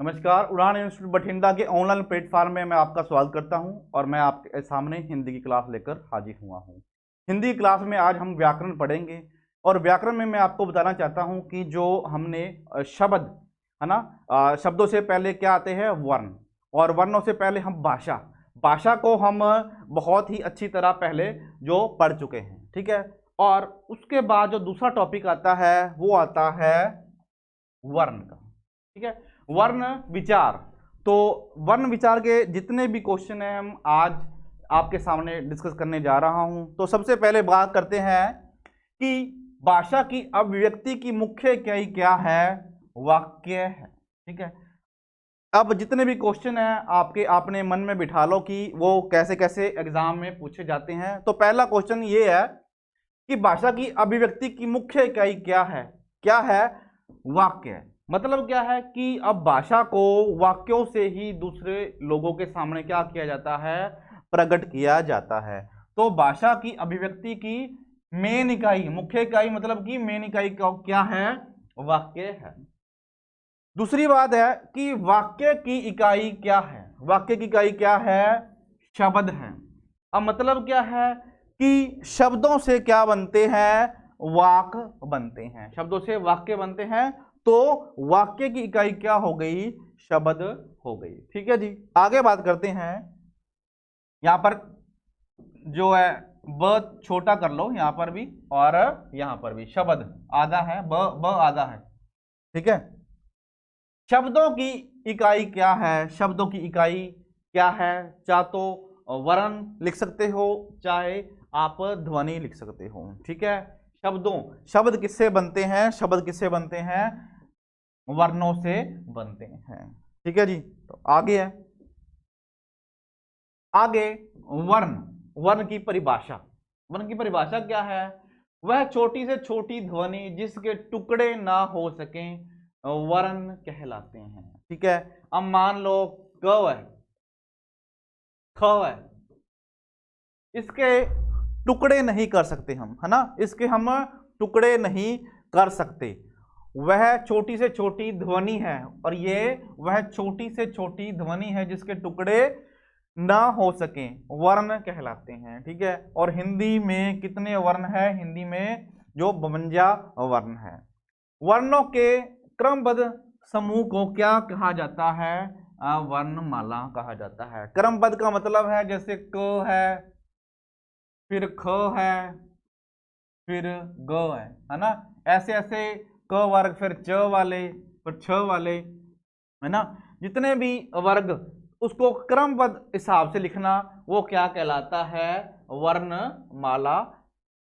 नमस्कार। उड़ान इंस्टीट्यूट बठिंडा के ऑनलाइन प्लेटफॉर्म में मैं आपका स्वागत करता हूं और मैं आपके सामने हिंदी की क्लास लेकर हाजिर हुआ हूं। हिंदी क्लास में आज हम व्याकरण पढ़ेंगे और व्याकरण में मैं आपको बताना चाहता हूं कि जो हमने शब्द है ना, शब्दों से पहले क्या आते हैं? वर्ण, और वर्णों से पहले हम भाषा। भाषा को हम बहुत ही अच्छी तरह पहले जो पढ़ चुके हैं, ठीक है। और उसके बाद जो दूसरा टॉपिक आता है वो आता है वर्ण का, ठीक है। वर्ण विचार। तो वर्ण विचार के जितने भी क्वेश्चन हैं हम आज आपके सामने डिस्कस करने जा रहा हूं। तो सबसे पहले बात करते हैं कि भाषा की अभिव्यक्ति की मुख्य इकाई क्या है? वाक्य है, ठीक है। अब जितने भी क्वेश्चन हैं आपके आपने मन में बिठा लो कि वो कैसे कैसे एग्जाम में पूछे जाते हैं। तो पहला क्वेश्चन ये है कि भाषा की अभिव्यक्ति की मुख्य इकाई क्या है? क्या है? वाक्य। मतलब क्या है कि अब भाषा को वाक्यों से ही दूसरे लोगों के सामने क्या किया जाता है? प्रकट किया जाता है। तो भाषा की अभिव्यक्ति की मेन इकाई, मुख्य इकाई मतलब कि मेन इकाई क्या है? वाक्य है। दूसरी बात है कि वाक्य की इकाई क्या है? वाक्य की इकाई क्या है? शब्द है। अब मतलब क्या है कि शब्दों से क्या बनते हैं? वाक बनते हैं। शब्दों से वाक्य बनते हैं। तो वाक्य की इकाई क्या हो गई? शब्द हो गई, ठीक है जी। आगे बात करते हैं। यहां पर जो है ब छोटा कर लो, यहां पर भी और यहां पर भी। शब्द आधा है, ब आधा है, ठीक है। शब्दों की इकाई क्या है? शब्दों की इकाई क्या है? चाहे तो वर्ण लिख सकते हो, चाहे आप ध्वनि लिख सकते हो, ठीक है। शब्द किससे बनते हैं? शब्द किससे बनते हैं? वर्णों से बनते हैं, ठीक है जी। तो आगे है, आगे वर्ण की परिभाषा। वर्ण की परिभाषा क्या है? वह छोटी से छोटी ध्वनि जिसके टुकड़े ना हो सकें वर्ण कहलाते हैं, ठीक है। अब मान लो क है, ख है, इसके टुकड़े नहीं कर सकते हम, है ना। इसके हम टुकड़े नहीं कर सकते। वह छोटी से छोटी ध्वनि है और ये वह छोटी से छोटी ध्वनि है जिसके टुकड़े ना हो सके वर्ण कहलाते हैं, ठीक है। और हिंदी में कितने वर्ण है? हिंदी में जो 52 वर्ण है। वर्णों के क्रमबद्ध समूह को क्या कहा जाता है? वर्णमाला कहा जाता है। क्रमबद्ध का मतलब है जैसे क है, फिर ख है, फिर ग है ना। ऐसे ऐसे क वर्ग, फिर च वाले, फिर छ वाले, है ना। जितने भी वर्ग उसको क्रमबद्ध हिसाब से लिखना वो क्या कहलाता है? वर्णमाला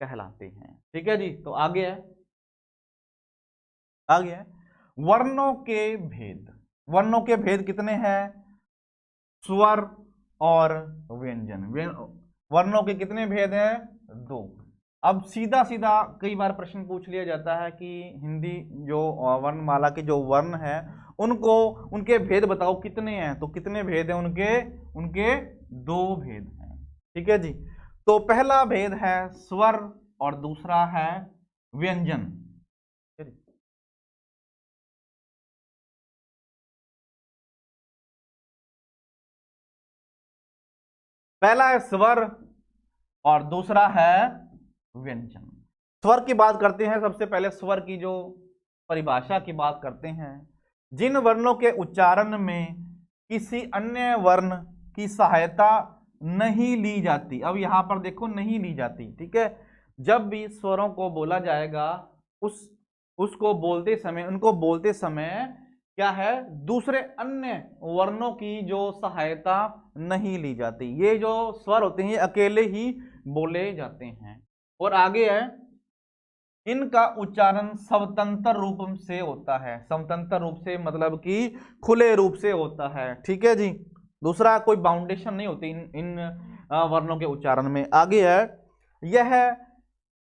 कहलाते हैं, ठीक है जी। तो आगे है, आगे है वर्णों के भेद। वर्णों के भेद कितने हैं? स्वर और व्यंजन। वर्णों के कितने भेद हैं? 2। अब सीधा सीधा कई बार प्रश्न पूछ लिया जाता है कि हिंदी जो वर्णमाला के जो वर्ण है उनको उनके भेद बताओ कितने हैं। तो कितने भेद हैं उनके? उनके 2 भेद हैं, ठीक है जी। तो पहला भेद है स्वर और दूसरा है व्यंजन। पहला है स्वर और दूसरा है व्यंजन। स्वर की बात करते हैं। सबसे पहले स्वर की जो परिभाषा की बात करते हैं। जिन वर्णों के उच्चारण में किसी अन्य वर्ण की सहायता नहीं ली जाती। अब यहां पर देखो, नहीं ली जाती, ठीक है। जब भी स्वरों को बोला जाएगा उसको बोलते समय, उनको बोलते समय क्या है? दूसरे अन्य वर्णों की जो सहायता नहीं ली जाती। ये जो स्वर होते हैं ये अकेले ही बोले जाते हैं। और आगे है, इनका उच्चारण स्वतंत्र रूप से होता है। स्वतंत्र रूप से मतलब कि खुले रूप से होता है, ठीक है जी। दूसरा कोई बाउंडेशन नहीं होती इन वर्णों के उच्चारण में। आगे है, यह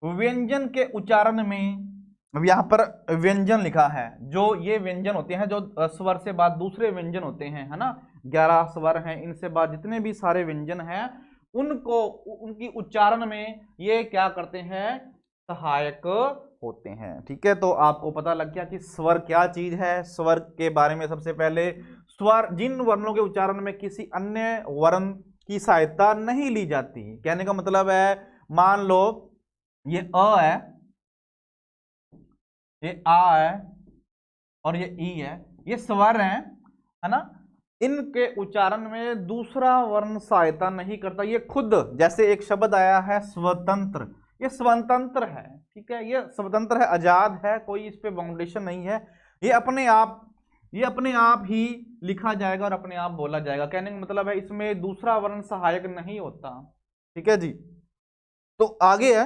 व्यंजन के उच्चारण में, अब यहाँ पर व्यंजन लिखा है। जो ये व्यंजन होते हैं जो स्वर से बाद दूसरे व्यंजन होते हैं, है ना। 11 स्वर हैं, इनसे बाद जितने भी सारे व्यंजन हैं उनको उनकी उच्चारण में ये क्या करते हैं? सहायक होते हैं। ठीक है, तो आपको पता लग गया कि स्वर क्या चीज है। स्वर के बारे में सबसे पहले, स्वर जिन वर्णों के उच्चारण में किसी अन्य वर्ण की सहायता नहीं ली जाती। कहने का मतलब है, मान लो ये अ है, ये आ है और ये ई है, ये स्वर हैं, है ना। इनके उच्चारण में दूसरा वर्ण सहायता नहीं करता, ये खुद, जैसे एक शब्द आया है स्वतंत्र, ये स्वतंत्र है। ठीक है, ये स्वतंत्र है, आजाद है, कोई इस पे बाउंडेशन नहीं है। ये अपने आप ही लिखा जाएगा और अपने आप बोला जाएगा। कहने का मतलब है, इसमें दूसरा वर्ण सहायक नहीं होता। ठीक है जी। तो आगे है,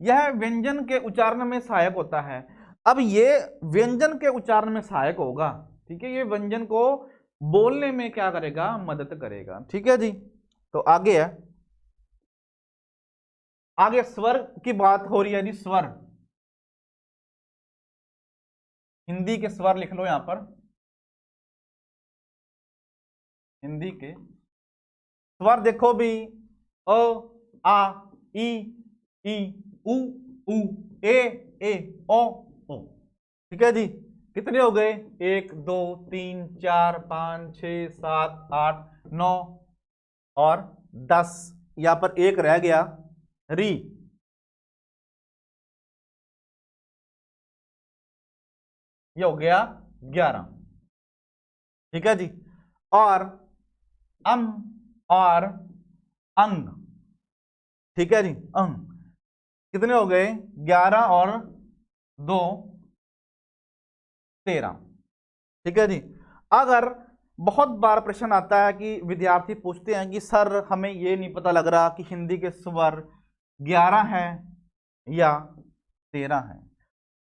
यह व्यंजन के उच्चारण में सहायक होता है। अब ये व्यंजन के उच्चारण में सहायक होगा। ठीक है, ये व्यंजन को बोलने में क्या करेगा, मदद करेगा। ठीक है जी। तो आगे है, आगे स्वर की बात हो रही है जी। स्वर, हिंदी के स्वर लिख लो यहां पर, हिंदी के स्वर देखो भी, अ, आ, ई, उ, ए, ओ। ठीक है जी। कितने हो गए, 1 2 3 4 5 6 7 8 9 और 10। यहां पर एक रह गया, री। ये हो गया 11। ठीक है जी। और अम और अंग। ठीक है जी, अंग कितने हो गए, 11 और 2 13। ठीक है जी। अगर बहुत बार प्रश्न आता है कि विद्यार्थी पूछते हैं कि सर हमें ये नहीं पता लग रहा कि हिंदी के स्वर 11 है या 13 है,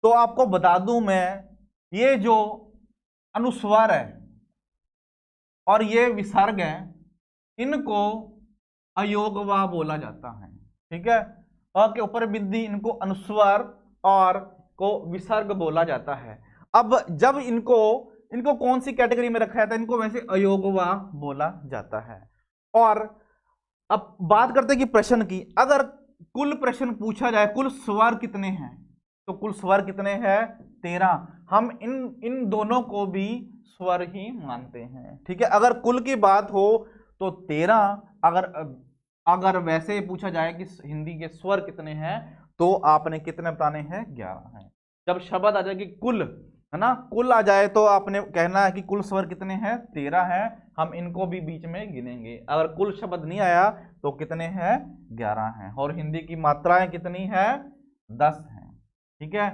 तो आपको बता दूं मैं, ये जो अनुस्वार है और ये विसर्ग है, इनको अयोगवा बोला जाता है। ठीक है, अ के ऊपर बिंदी, इनको अनुस्वार और को विसर्ग बोला जाता है। अब जब इनको इनको कौन सी कैटेगरी में रखा जाता है, इनको वैसे अयोगवा बोला जाता है। और अब बात करते हैं कि प्रश्न की, अगर कुल प्रश्न पूछा जाए कुल स्वर कितने हैं, तो कुल स्वर कितने हैं, 13। हम इन दोनों को भी स्वर ही मानते हैं। ठीक है, अगर कुल की बात हो तो 13, अगर वैसे पूछा जाए कि हिंदी के स्वर कितने हैं, तो आपने कितने बताने हैं, 11 हैं। जब शब्द आ जाए कि कुल, है ना, कुल आ जाए तो आपने कहना है कि कुल स्वर कितने हैं, 13 हैं। हम इनको भी बीच में गिनेंगे। अगर कुल शब्द नहीं आया तो कितने हैं, 11 हैं। और हिंदी की मात्राएं कितनी है, 10 हैं। ठीक है,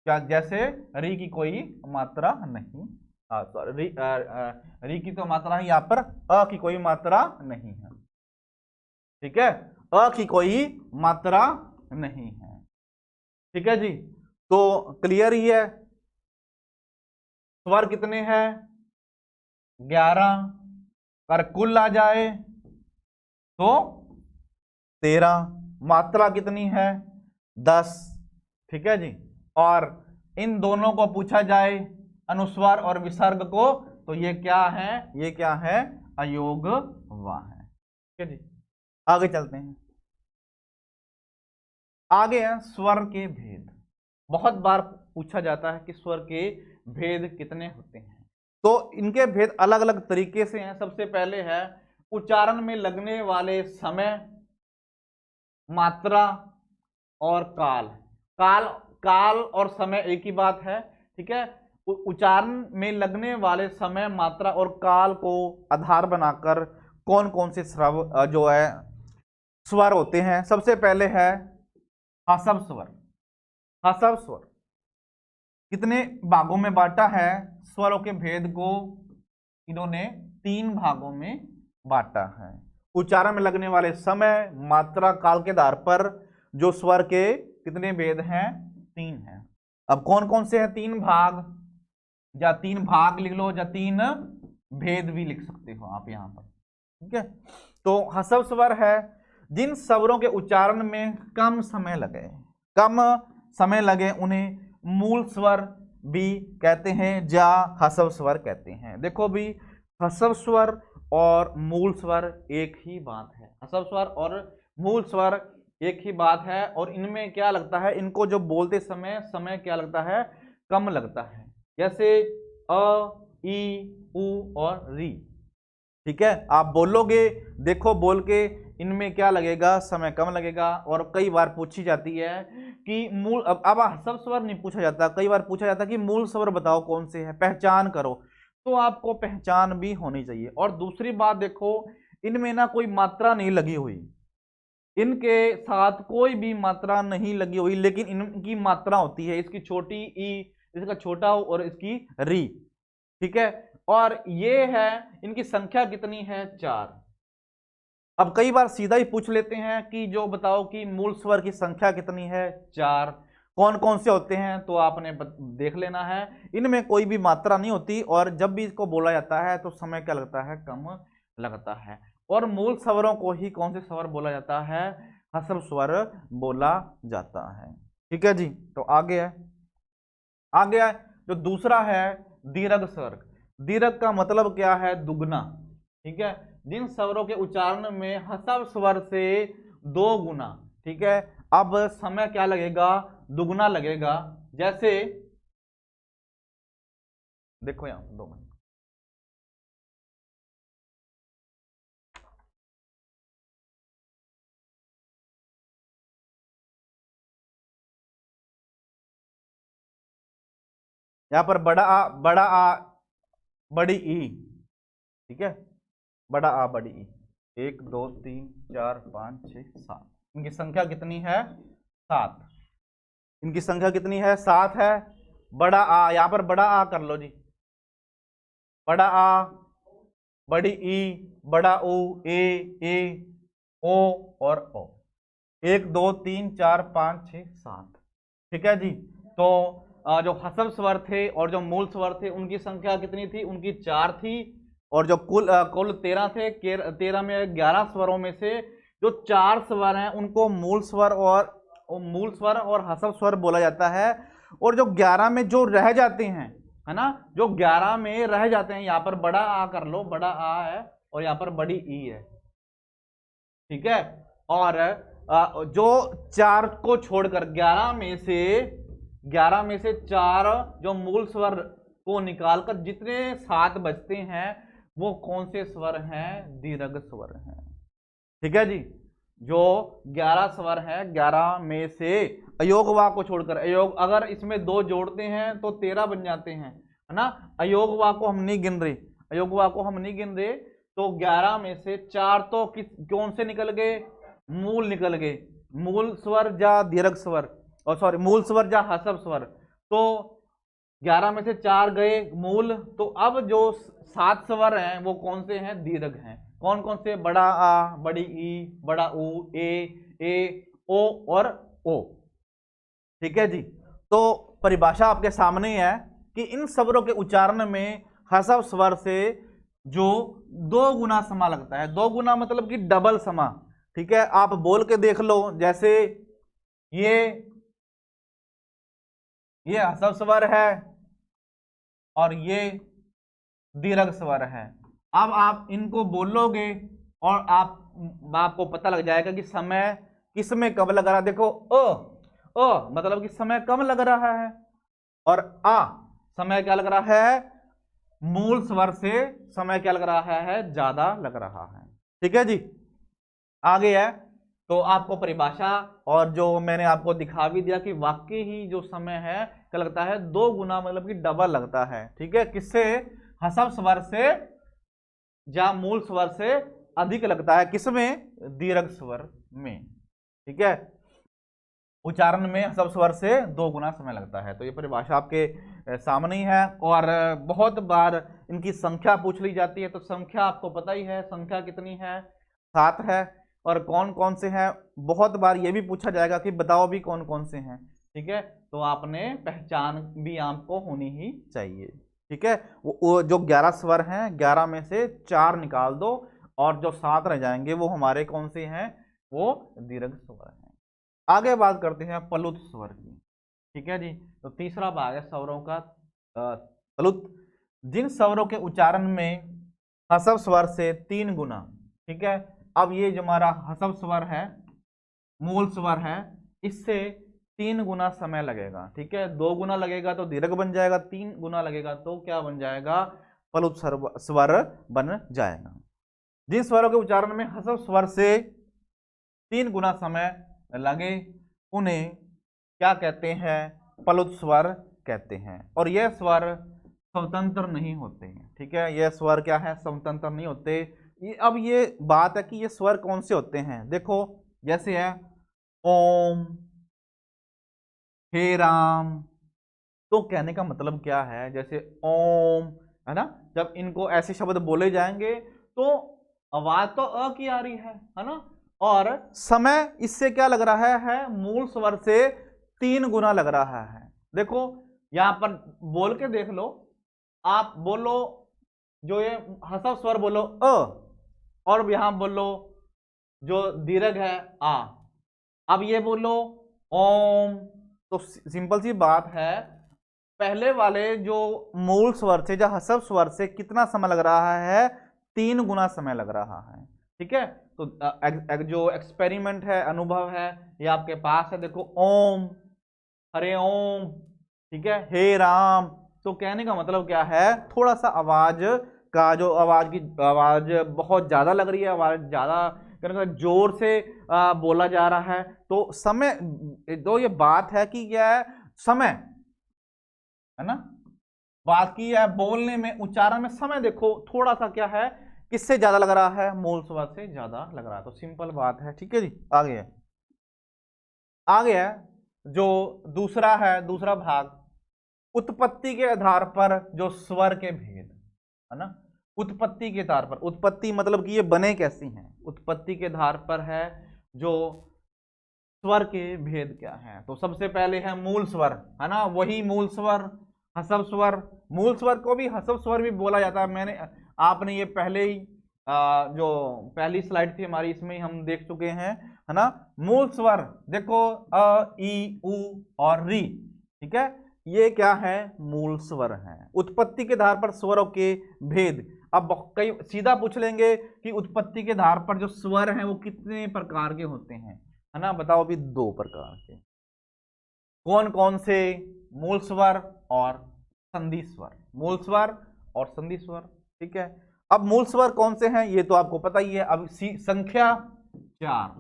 क्या जैसे री की कोई मात्रा नहीं, सॉरी, री की तो मात्रा है, यहाँ पर अ की कोई मात्रा नहीं है। ठीक है, अ की कोई मात्रा नहीं है। ठीक है जी। तो क्लियर ही है, स्वर कितने हैं, 11। अगर कुल आ जाए तो 13, मात्रा कितनी है, 10। ठीक है जी। और इन दोनों को पूछा जाए, अनुस्वार और विसर्ग को, तो ये क्या है, ये क्या है, अयोगवा है। ठीक है जी। आगे चलते हैं। आगे है स्वर के भेद। बहुत बार पूछा जाता है कि स्वर के भेद कितने होते हैं, तो इनके भेद अलग अलग तरीके से हैं। सबसे पहले है उच्चारण में लगने वाले समय, मात्रा और काल। काल काल और समय एक ही बात है। ठीक है, उच्चारण में लगने वाले समय, मात्रा और काल को आधार बनाकर कौन कौन से स्वर जो है स्वर होते हैं। सबसे पहले है हसव स्वर। हसव स्वर कितने भागों में बांटा है, स्वरों के भेद को इन्होंने 3 भागों में बांटा है। उच्चारण में लगने वाले समय, मात्रा, काल के आधार पर जो स्वर के कितने भेद हैं, 3 हैं। अब कौन कौन से हैं 3 भाग, या 3 भाग लिख लो, या 3 भेद भी लिख सकते हो आप यहां पर। ठीक है, तो हसव स्वर है जिन स्वरों के उच्चारण में कम समय लगे उन्हें मूल स्वर भी कहते हैं, या हसव स्वर कहते हैं। देखो भी, हसव स्वर और मूल स्वर एक ही बात है। हसव स्वर और मूल स्वर एक ही बात है, और इनमें क्या लगता है, इनको जो बोलते समय समय क्या लगता है, कम लगता है। जैसे अ, ई, उ और री। ठीक है, आप बोलोगे, देखो बोल के, इनमें क्या लगेगा, समय कम लगेगा। और कई बार पूछी जाती है कि मूल, अब सब स्वर नहीं पूछा जाता, कई बार पूछा जाता है कि मूल स्वर बताओ कौन से है, पहचान करो। तो आपको पहचान भी होनी चाहिए। और दूसरी बात देखो, इनमें ना कोई मात्रा नहीं लगी हुई, इनके साथ कोई भी मात्रा नहीं लगी हुई, लेकिन इनकी मात्रा होती है, इसकी छोटी ई, इसका छोटा उ और इसकी री। ठीक है, और ये है, इनकी संख्या कितनी है, 4। अब कई बार सीधा ही पूछ लेते हैं कि जो बताओ कि मूल स्वर की संख्या कितनी है, 4। कौन कौन से होते हैं, तो आपने देख लेना है, इनमें कोई भी मात्रा नहीं होती, और जब भी इसको बोला जाता है तो समय क्या लगता है, कम लगता है। और मूल स्वरों को ही कौन से स्वर बोला जाता है, हस्व स्वर बोला जाता है। ठीक है जी, तो आगे है, आगे है जो दूसरा है दीर्घ स्वर। दीर्घ का मतलब क्या है, दुगना। ठीक है, जिन स्वरों के उच्चारण में हस्व स्वर से 2 गुना, ठीक है, अब समय क्या लगेगा, दुगना लगेगा। जैसे देखो यहां 2 मिनट, यहां पर बड़ा आ, बड़ा आ, बड़ी ई। ठीक है, बड़ा आ, बड़ी ई, 1 2 3 4 5 6 7, इनकी संख्या कितनी है, 7। इनकी संख्या कितनी है, 7 है। बड़ा आ, यहां पर बड़ा आ कर लो जी, बड़ा आ, बड़ी ई, बड़ा ऊ, ए ओ और ओ, 1 2 3 4 5 6 7। ठीक है जी, तो जो हस्व स्वर थे और जो मूल स्वर थे उनकी संख्या कितनी थी, उनकी 4 थी। और जो कुल 13 थे, 13 में 11 स्वरों में से जो 4 स्वर हैं उनको मूल स्वर और हस्व स्वर बोला जाता है। और जो 11 में जो रह जाते हैं, है ना, जो 11 में रह जाते हैं, यहाँ पर बड़ा आ कर लो, बड़ा आ है और यहाँ पर बड़ी ई है। ठीक है, और जो 4 को छोड़कर 11 में से 4 जो मूल स्वर को निकालकर जितने 7 बचते हैं, वो कौन से स्वर हैं, दीर्घ स्वर हैं। ठीक है जी, जो 11 स्वर हैं, 11 में से अयोगवा को छोड़कर, अयोग अगर इसमें 2 जोड़ते हैं तो 13 बन जाते हैं, है ना। अयोगवा को हम नहीं गिन रहे, अयोगवा को हम नहीं गिन रहे, तो 11 में से 4 तो कौन से निकल गए, मूल निकल गए, मूल स्वर या दीर्घ स्वर, और सॉरी मूल स्वर या हस्व स्वर। तो 11 में से 4 गए मूल, तो अब जो 7 स्वर हैं वो कौन से हैं, दीर्घ हैं। कौन कौन से, बड़ा आ, बड़ी ई, बड़ा ऊ, ए ओ और ओ। ठीक है जी, तो परिभाषा आपके सामने है कि इन स्वरों के उच्चारण में हस्व स्वर से जो 2 गुना समा लगता है, 2 गुना मतलब कि डबल समा। ठीक है, आप बोल के देख लो, जैसे ये हस्व स्वर है और ये दीर्घ स्वर है। अब आप इनको बोलोगे और आपको पता लग जाएगा कि समय किसमें कब लग रहा है। देखो मतलब कि समय कम लग रहा है, और आ समय क्या लग रहा है, मूल स्वर से समय क्या लग रहा है, ज्यादा लग रहा है। ठीक है जी, आगे है, तो आपको परिभाषा और जो मैंने आपको दिखा भी दिया कि वाकई ही जो समय है क्या लगता है, 2 गुना मतलब कि डबल लगता है। ठीक है, किससे, हस्व स्वर से या मूल स्वर से अधिक लगता है, किसमें, दीर्घ स्वर में। ठीक है, उच्चारण में हस्व स्वर से 2 गुना समय लगता है। तो ये परिभाषा आपके सामने ही है। और बहुत बार इनकी संख्या पूछ ली जाती है, तो संख्या आपको पता ही है, संख्या कितनी है, 7 है। और कौन कौन से हैं, बहुत बार ये भी पूछा जाएगा कि बताओ भी कौन कौन से हैं। ठीक है, तो आपने पहचान भी आपको होनी ही चाहिए। ठीक है, वो जो 11 स्वर हैं, 11 में से 4 निकाल दो, और जो 7 रह जाएंगे वो हमारे कौन से हैं, वो दीर्घ स्वर हैं। आगे बात करते हैं प्लुत स्वर की। ठीक है जी, तो तीसरा भाग है स्वरों का प्लुत, जिन स्वरों के उच्चारण में हस्व स्वर से 3 गुना। ठीक है, अब ये जो हमारा हस्व स्वर है, मूल स्वर है, इससे 3 गुना समय लगेगा। ठीक है, 2 गुना लगेगा तो दीर्घ बन जाएगा, 3 गुना लगेगा तो क्या बन जाएगा, प्लुत स्वर बन जाएगा। जिन स्वरों के उच्चारण में ह्रस्व स्वर से 3 गुना समय लगे उन्हें क्या कहते हैं, प्लुत स्वर कहते हैं। और यह स्वर स्वतंत्र नहीं होते हैं। ठीक है, यह स्वर क्या है, स्वतंत्र नहीं होते। अब ये बात है कि ये स्वर कौन से होते हैं। देखो जैसे है ओम, हे राम, तो कहने का मतलब क्या है, जैसे ओम है ना, जब इनको ऐसे शब्द बोले जाएंगे तो आवाज तो अ की आ रही है ना, और समय इससे क्या लग रहा है मूल स्वर से 3 गुना लग रहा है। देखो यहां पर बोल के देख लो, आप बोलो जो ये ह्रस्व स्वर बोलो अ, और यहां बोलो जो दीर्घ है आ। अब ये बोलो ओम, तो सिंपल सी बात है, पहले वाले जो मूल स्वर से, जो ह्रस्व स्वर से कितना समय लग रहा है, 3 गुना समय लग रहा है। ठीक है, तो जो एक्सपेरिमेंट है, अनुभव है, ये आपके पास है। देखो ओम, हरे ओम, ठीक है, हे राम, तो कहने का मतलब क्या है, थोड़ा सा आवाज का जो आवाज बहुत ज्यादा लग रही है, आवाज ज्यादा जोर से बोला जा रहा है, तो समय, तो ये बात है कि क्या है, समय है ना, बात की है बोलने में, उच्चारण में समय देखो थोड़ा सा क्या है, किससे ज्यादा लग रहा है, मूल स्वर से ज्यादा लग रहा है। तो सिंपल बात है। ठीक है जी, आगे है जो दूसरा है, दूसरा भाग, उत्पत्ति के आधार पर जो स्वर के भेद है ना, उत्पत्ति के आधार पर, उत्पत्ति मतलब कि ये बने कैसी हैं, उत्पत्ति के आधार पर है जो स्वर के भेद क्या है। तो सबसे पहले है मूल स्वर, है ना, वही मूल स्वर, ह्रस्व स्वर। मूल स्वर को भी ह्रस्व स्वर भी बोला जाता है। मैंने आपने ये पहले ही जो पहली स्लाइड थी हमारी, इसमें हम देख चुके हैं, है ना। मूल स्वर देखो अ, ई, उ और री। ठीक है, ये क्या है, मूल स्वर है। उत्पत्ति के आधार पर स्वरों के भेद, अब कई सीधा पूछ लेंगे कि उत्पत्ति के आधार पर जो स्वर हैं वो कितने प्रकार के होते हैं, है ना। बताओ अभी 2 प्रकार के, कौन कौन से, मूल स्वर और संधि स्वर, मूल स्वर और संधि स्वर। ठीक है, अब मूल स्वर कौन से हैं ये तो आपको पता ही है। अब संख्या 4,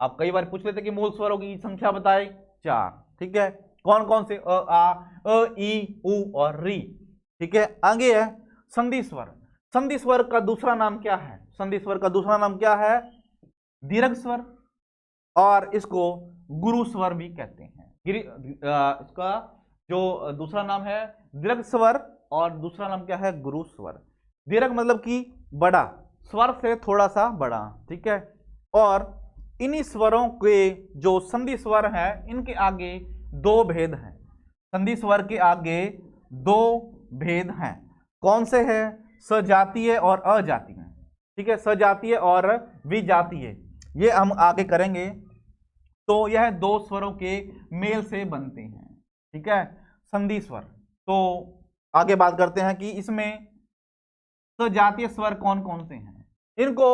आप कई बार पूछ लेते कि मूल स्वरों की संख्या बताए, 4। ठीक है, कौन कौन से, अ, आ, अ, ई, उ और री। ठीक है, आगे है संधि स्वर। संधि स्वर का दूसरा नाम क्या है, संधि स्वर का दूसरा नाम क्या है, दीर्घ स्वर, और इसको गुरु स्वर भी कहते हैं। इसका जो दूसरा नाम है दीर्घ स्वर, और दूसरा नाम क्या है, गुरु स्वर। दीर्घ मतलब कि बड़ा, स्वर से थोड़ा सा बड़ा। ठीक है, और इन्हीं स्वरों के जो संधि स्वर है, इनके आगे 2 भेद हैं। संधि स्वर के आगे 2 भेद हैं। कौन से हैं, सजातीय और अजातीय। ठीक है, सजातीय और विजातीय, ये हम आगे करेंगे। तो यह 2 स्वरों के मेल से बनते हैं। ठीक है, संधि स्वर। तो आगे बात करते हैं कि इसमें सजातीय स्वर कौन कौन से हैं। इनको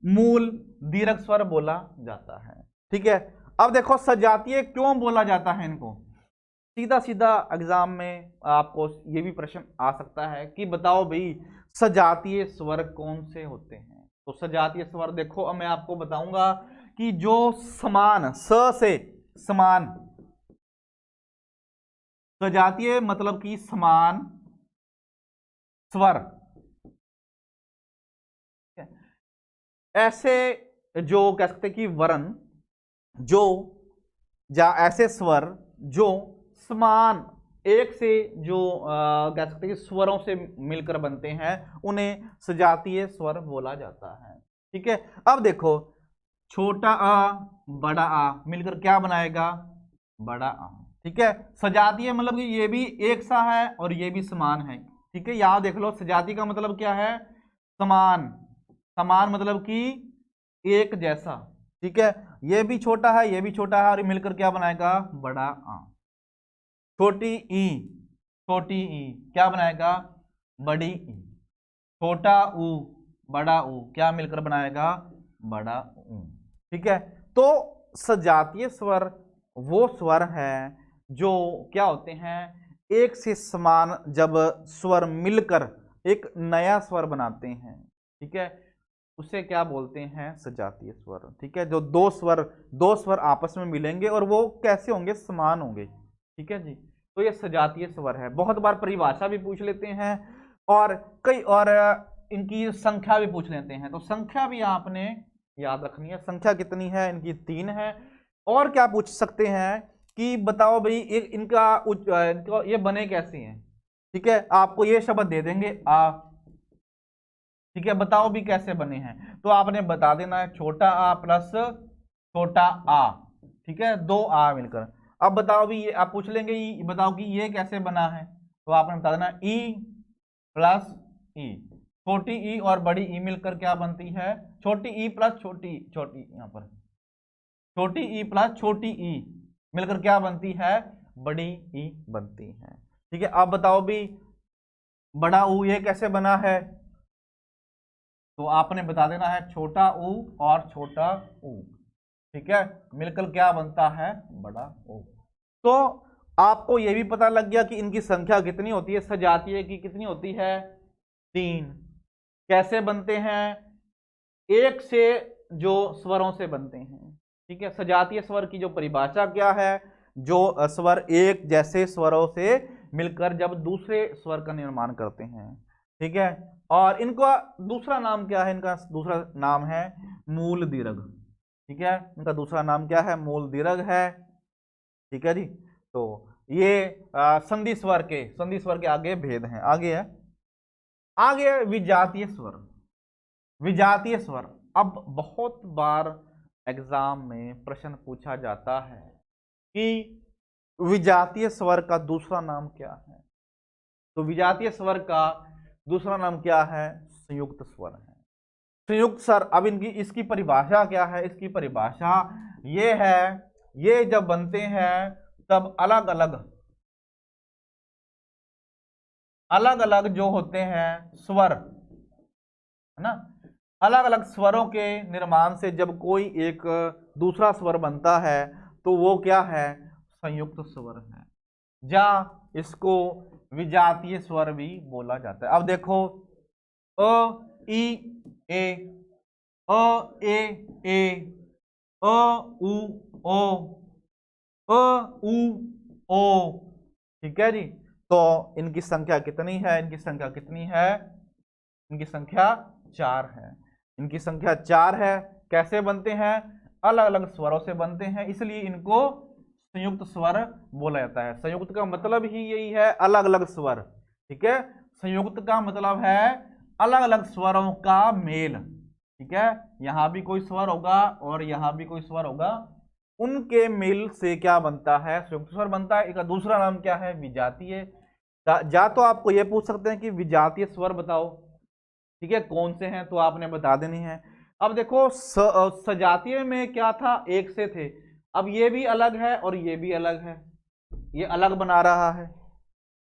मूल दीर्घ स्वर बोला जाता है। ठीक है, अब देखो सजातीय क्यों बोला जाता है इनको, सीधा सीधा एग्जाम में आपको ये भी प्रश्न आ सकता है कि बताओ भाई सजातीय स्वर कौन से होते हैं। तो सजातीय स्वर देखो, अब मैं आपको बताऊंगा कि जो समान, स से समान, सजातीय मतलब कि समान स्वर, ऐसे जो कह सकते कि वर्ण, जो ऐसे स्वर जो समान, एक से जो कह सकते हैं कि स्वरों से मिलकर बनते हैं, उन्हें सजातीय स्वर बोला जाता है। ठीक है, अब देखो छोटा आ बड़ा आ मिलकर क्या बनाएगा, बड़ा आ। ठीक है, सजातीय मतलब कि ये भी एक सा है और ये भी समान है। ठीक है, यहां देख लो, सजातीय का मतलब क्या है, समान, समान मतलब कि एक जैसा। ठीक है, ये भी छोटा है, ये भी छोटा है, और मिलकर क्या बनाएगा, बड़ा आ। छोटी ई, छोटी ई क्या बनाएगा, बड़ी ई। छोटा ऊ, बड़ा ऊ क्या मिलकर बनाएगा, बड़ा ऊ। ठीक है, तो सजातीय स्वर वो स्वर हैं जो क्या होते हैं, एक से समान जब स्वर मिलकर एक नया स्वर बनाते हैं, ठीक है, उसे क्या बोलते हैं, सजातीय स्वर। ठीक है, जो दो स्वर आपस में मिलेंगे और वो कैसे होंगे, समान होंगे। ठीक है जी, तो ये सजातीय स्वर है। बहुत बार परिभाषा भी पूछ लेते हैं और कई और इनकी संख्या भी पूछ लेते हैं, तो संख्या भी आपने याद रखनी है। संख्या कितनी है इनकी, 3 है। और क्या पूछ सकते हैं कि बताओ भाई इनका ये बने कैसे हैं। ठीक है, आपको ये शब्द दे देंगे आ, ठीक है, बताओ भी कैसे बने हैं, तो आपने बता देना है छोटा आ प्लस छोटा आ, ठीक है, 2 आ मिलकर। अब बताओ भी, ये आप पूछ लेंगे बताओ कि ये कैसे बना है, तो आपने बता देना ई प्लस ई, छोटी ई और बड़ी ई मिलकर क्या बनती है, छोटी ई प्लस छोटी यहाँ पर छोटी ई प्लस छोटी ई मिलकर क्या बनती है, बड़ी ई बनती है। ठीक है, अब बताओ भी बड़ा ऊ ये कैसे बना है, तो आपने बता देना है छोटा ऊ और छोटा ऊ, ठीक है, मिलकर क्या बनता है, बड़ा ऊ। तो आपको यह भी पता लग गया कि इनकी संख्या कितनी होती है, सजातीय की कितनी होती है, 3। कैसे बनते हैं, एक से जो स्वरों से बनते हैं। ठीक है, सजातीय स्वर की जो परिभाषा क्या है, जो स्वर एक जैसे स्वरों से मिलकर जब दूसरे स्वर का निर्माण करते हैं। ठीक है, और इनका दूसरा नाम क्या है, इनका दूसरा नाम है मूल दीर्घ। ठीक है, इनका दूसरा नाम क्या है, मूल दीर्घ है। ठीक है जी, तो ये संधि स्वर के आगे भेद हैं। आगे विजातीय स्वर। विजातीय स्वर, अब बहुत बार एग्जाम में प्रश्न पूछा जाता है कि विजातीय स्वर का दूसरा नाम क्या है, तो विजातीय स्वर का दूसरा नाम क्या है, संयुक्त स्वर है। संयुक्त स्वर, अब इसकी परिभाषा क्या है, इसकी परिभाषा ये है, ये जब बनते हैं तब अलग अलग जो होते हैं स्वर, है ना, अलग अलग स्वरों के निर्माण से जब कोई एक दूसरा स्वर बनता है तो वो क्या है, संयुक्त स्वर है, या इसको विजातीय स्वर भी बोला जाता है। अब देखो अ ई ए, अ ए अ उ ओ, अ उ ओ। ठीक है जी, तो इनकी संख्या कितनी है, इनकी संख्या 4 है। इनकी संख्या 4 है। कैसे बनते हैं, अलग अलग स्वरों से बनते हैं, इसलिए इनको संयुक्त स्वर बोला जाता है। संयुक्त का मतलब ही यही है, अलग अलग स्वर। ठीक है, संयुक्त का मतलब है अलग अलग स्वरों का मेल। ठीक है, यहां भी कोई स्वर होगा और यहां भी कोई स्वर होगा, उनके मेल से क्या बनता है, संयुक्त स्वर बनता है। इसका दूसरा नाम क्या है, विजातीय। या तो आपको यह पूछ सकते हैं कि विजातीय स्वर बताओ, ठीक है, कौन से हैं, तो आपने बता देनी है। अब देखो सजातीय में क्या था, एक से थे, अब ये भी अलग है और ये भी अलग है, ये अलग बना रहा है,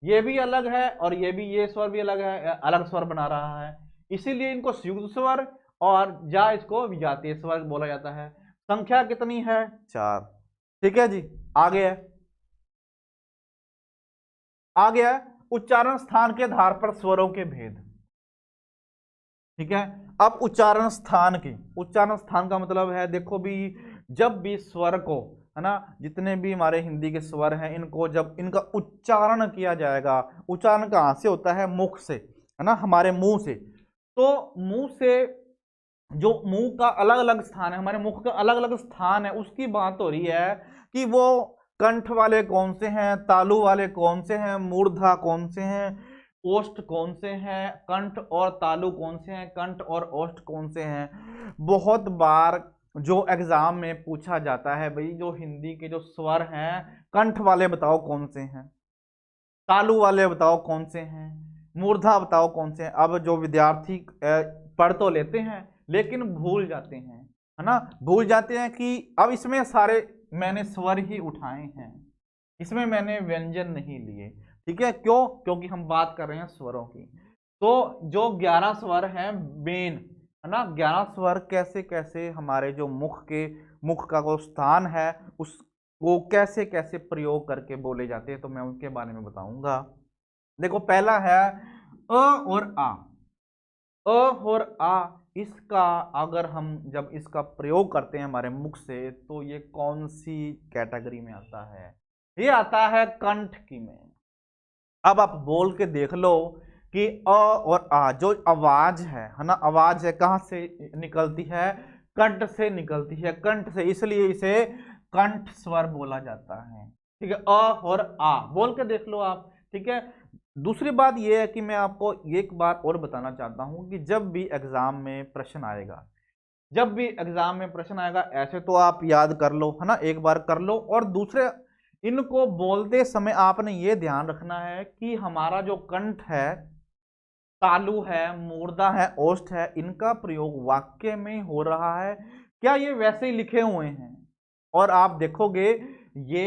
ये भी अलग है और ये स्वर भी अलग है, अलग स्वर बना रहा है, इसीलिए इनको संयुक्त स्वर और या इसको विजातीय स्वर बोला जाता है। संख्या कितनी है, 4। ठीक है जी, आगे है उच्चारण स्थान के आधार पर स्वरों के भेद। ठीक है, अब उच्चारण स्थान का मतलब है, देखो भी जब भी स्वर को, है ना, जितने भी हमारे हिंदी के स्वर हैं, इनको जब इनका उच्चारण किया जाएगा, उच्चारण कहाँ से होता है, मुख से, है ना, हमारे मुंह से। तो मुंह से, जो मुंह का अलग अलग स्थान है, हमारे मुख का अलग अलग स्थान है, उसकी बात हो रही है कि वो कंठ वाले कौन से हैं, तालु वाले कौन से हैं, मूर्धा कौन से हैं, ओष्ठ कौन से हैं, कंठ और तालु कौन से हैं, कंठ और ओष्ठ कौन से हैं। बहुत बार जो एग्जाम में पूछा जाता है, भाई जो हिंदी के जो स्वर हैं, कंठ वाले बताओ कौन से हैं, तालु वाले बताओ कौन से हैं, मूर्धा बताओ कौन से हैं। अब जो विद्यार्थी पढ़ तो लेते हैं लेकिन भूल जाते हैं, है ना, भूल जाते हैं कि अब इसमें सारे मैंने स्वर ही उठाए हैं, इसमें मैंने व्यंजन नहीं लिए। ठीक है, क्यों, क्योंकि हम बात कर रहे हैं स्वरों की। तो जो 11 स्वर हैं मेन, है ना, 11 स्वर कैसे कैसे हमारे जो मुख के मुख का जो स्थान है उसको कैसे कैसे प्रयोग करके बोले जाते हैं, तो मैं उनके बारे में बताऊंगा। देखो पहला है अ और आ। अ और आ, इसका अगर हम जब इसका प्रयोग करते हैं हमारे मुख से, तो ये कौन सी कैटेगरी में आता है? ये आता है कंठ की में। अब आप बोल के देख लो कि अ और आ जो आवाज है ना, आवाज है कहाँ से निकलती है? कंठ से निकलती है, कंठ से, इसलिए इसे कंठ स्वर बोला जाता है। ठीक है, अ और आ बोल के देख लो आप। ठीक है, दूसरी बात यह है कि मैं आपको एक बात और बताना चाहता हूं कि जब भी एग्जाम में प्रश्न आएगा, जब भी एग्जाम में प्रश्न आएगा, ऐसे तो आप याद कर लो है ना, एक बार कर लो, और दूसरे इनको बोलते समय आपने ये ध्यान रखना है कि हमारा जो कंठ है, तालु है, मूर्धा है, ओष्ठ है, इनका प्रयोग वाक्य में हो रहा है क्या? ये वैसे ही लिखे हुए हैं और आप देखोगे ये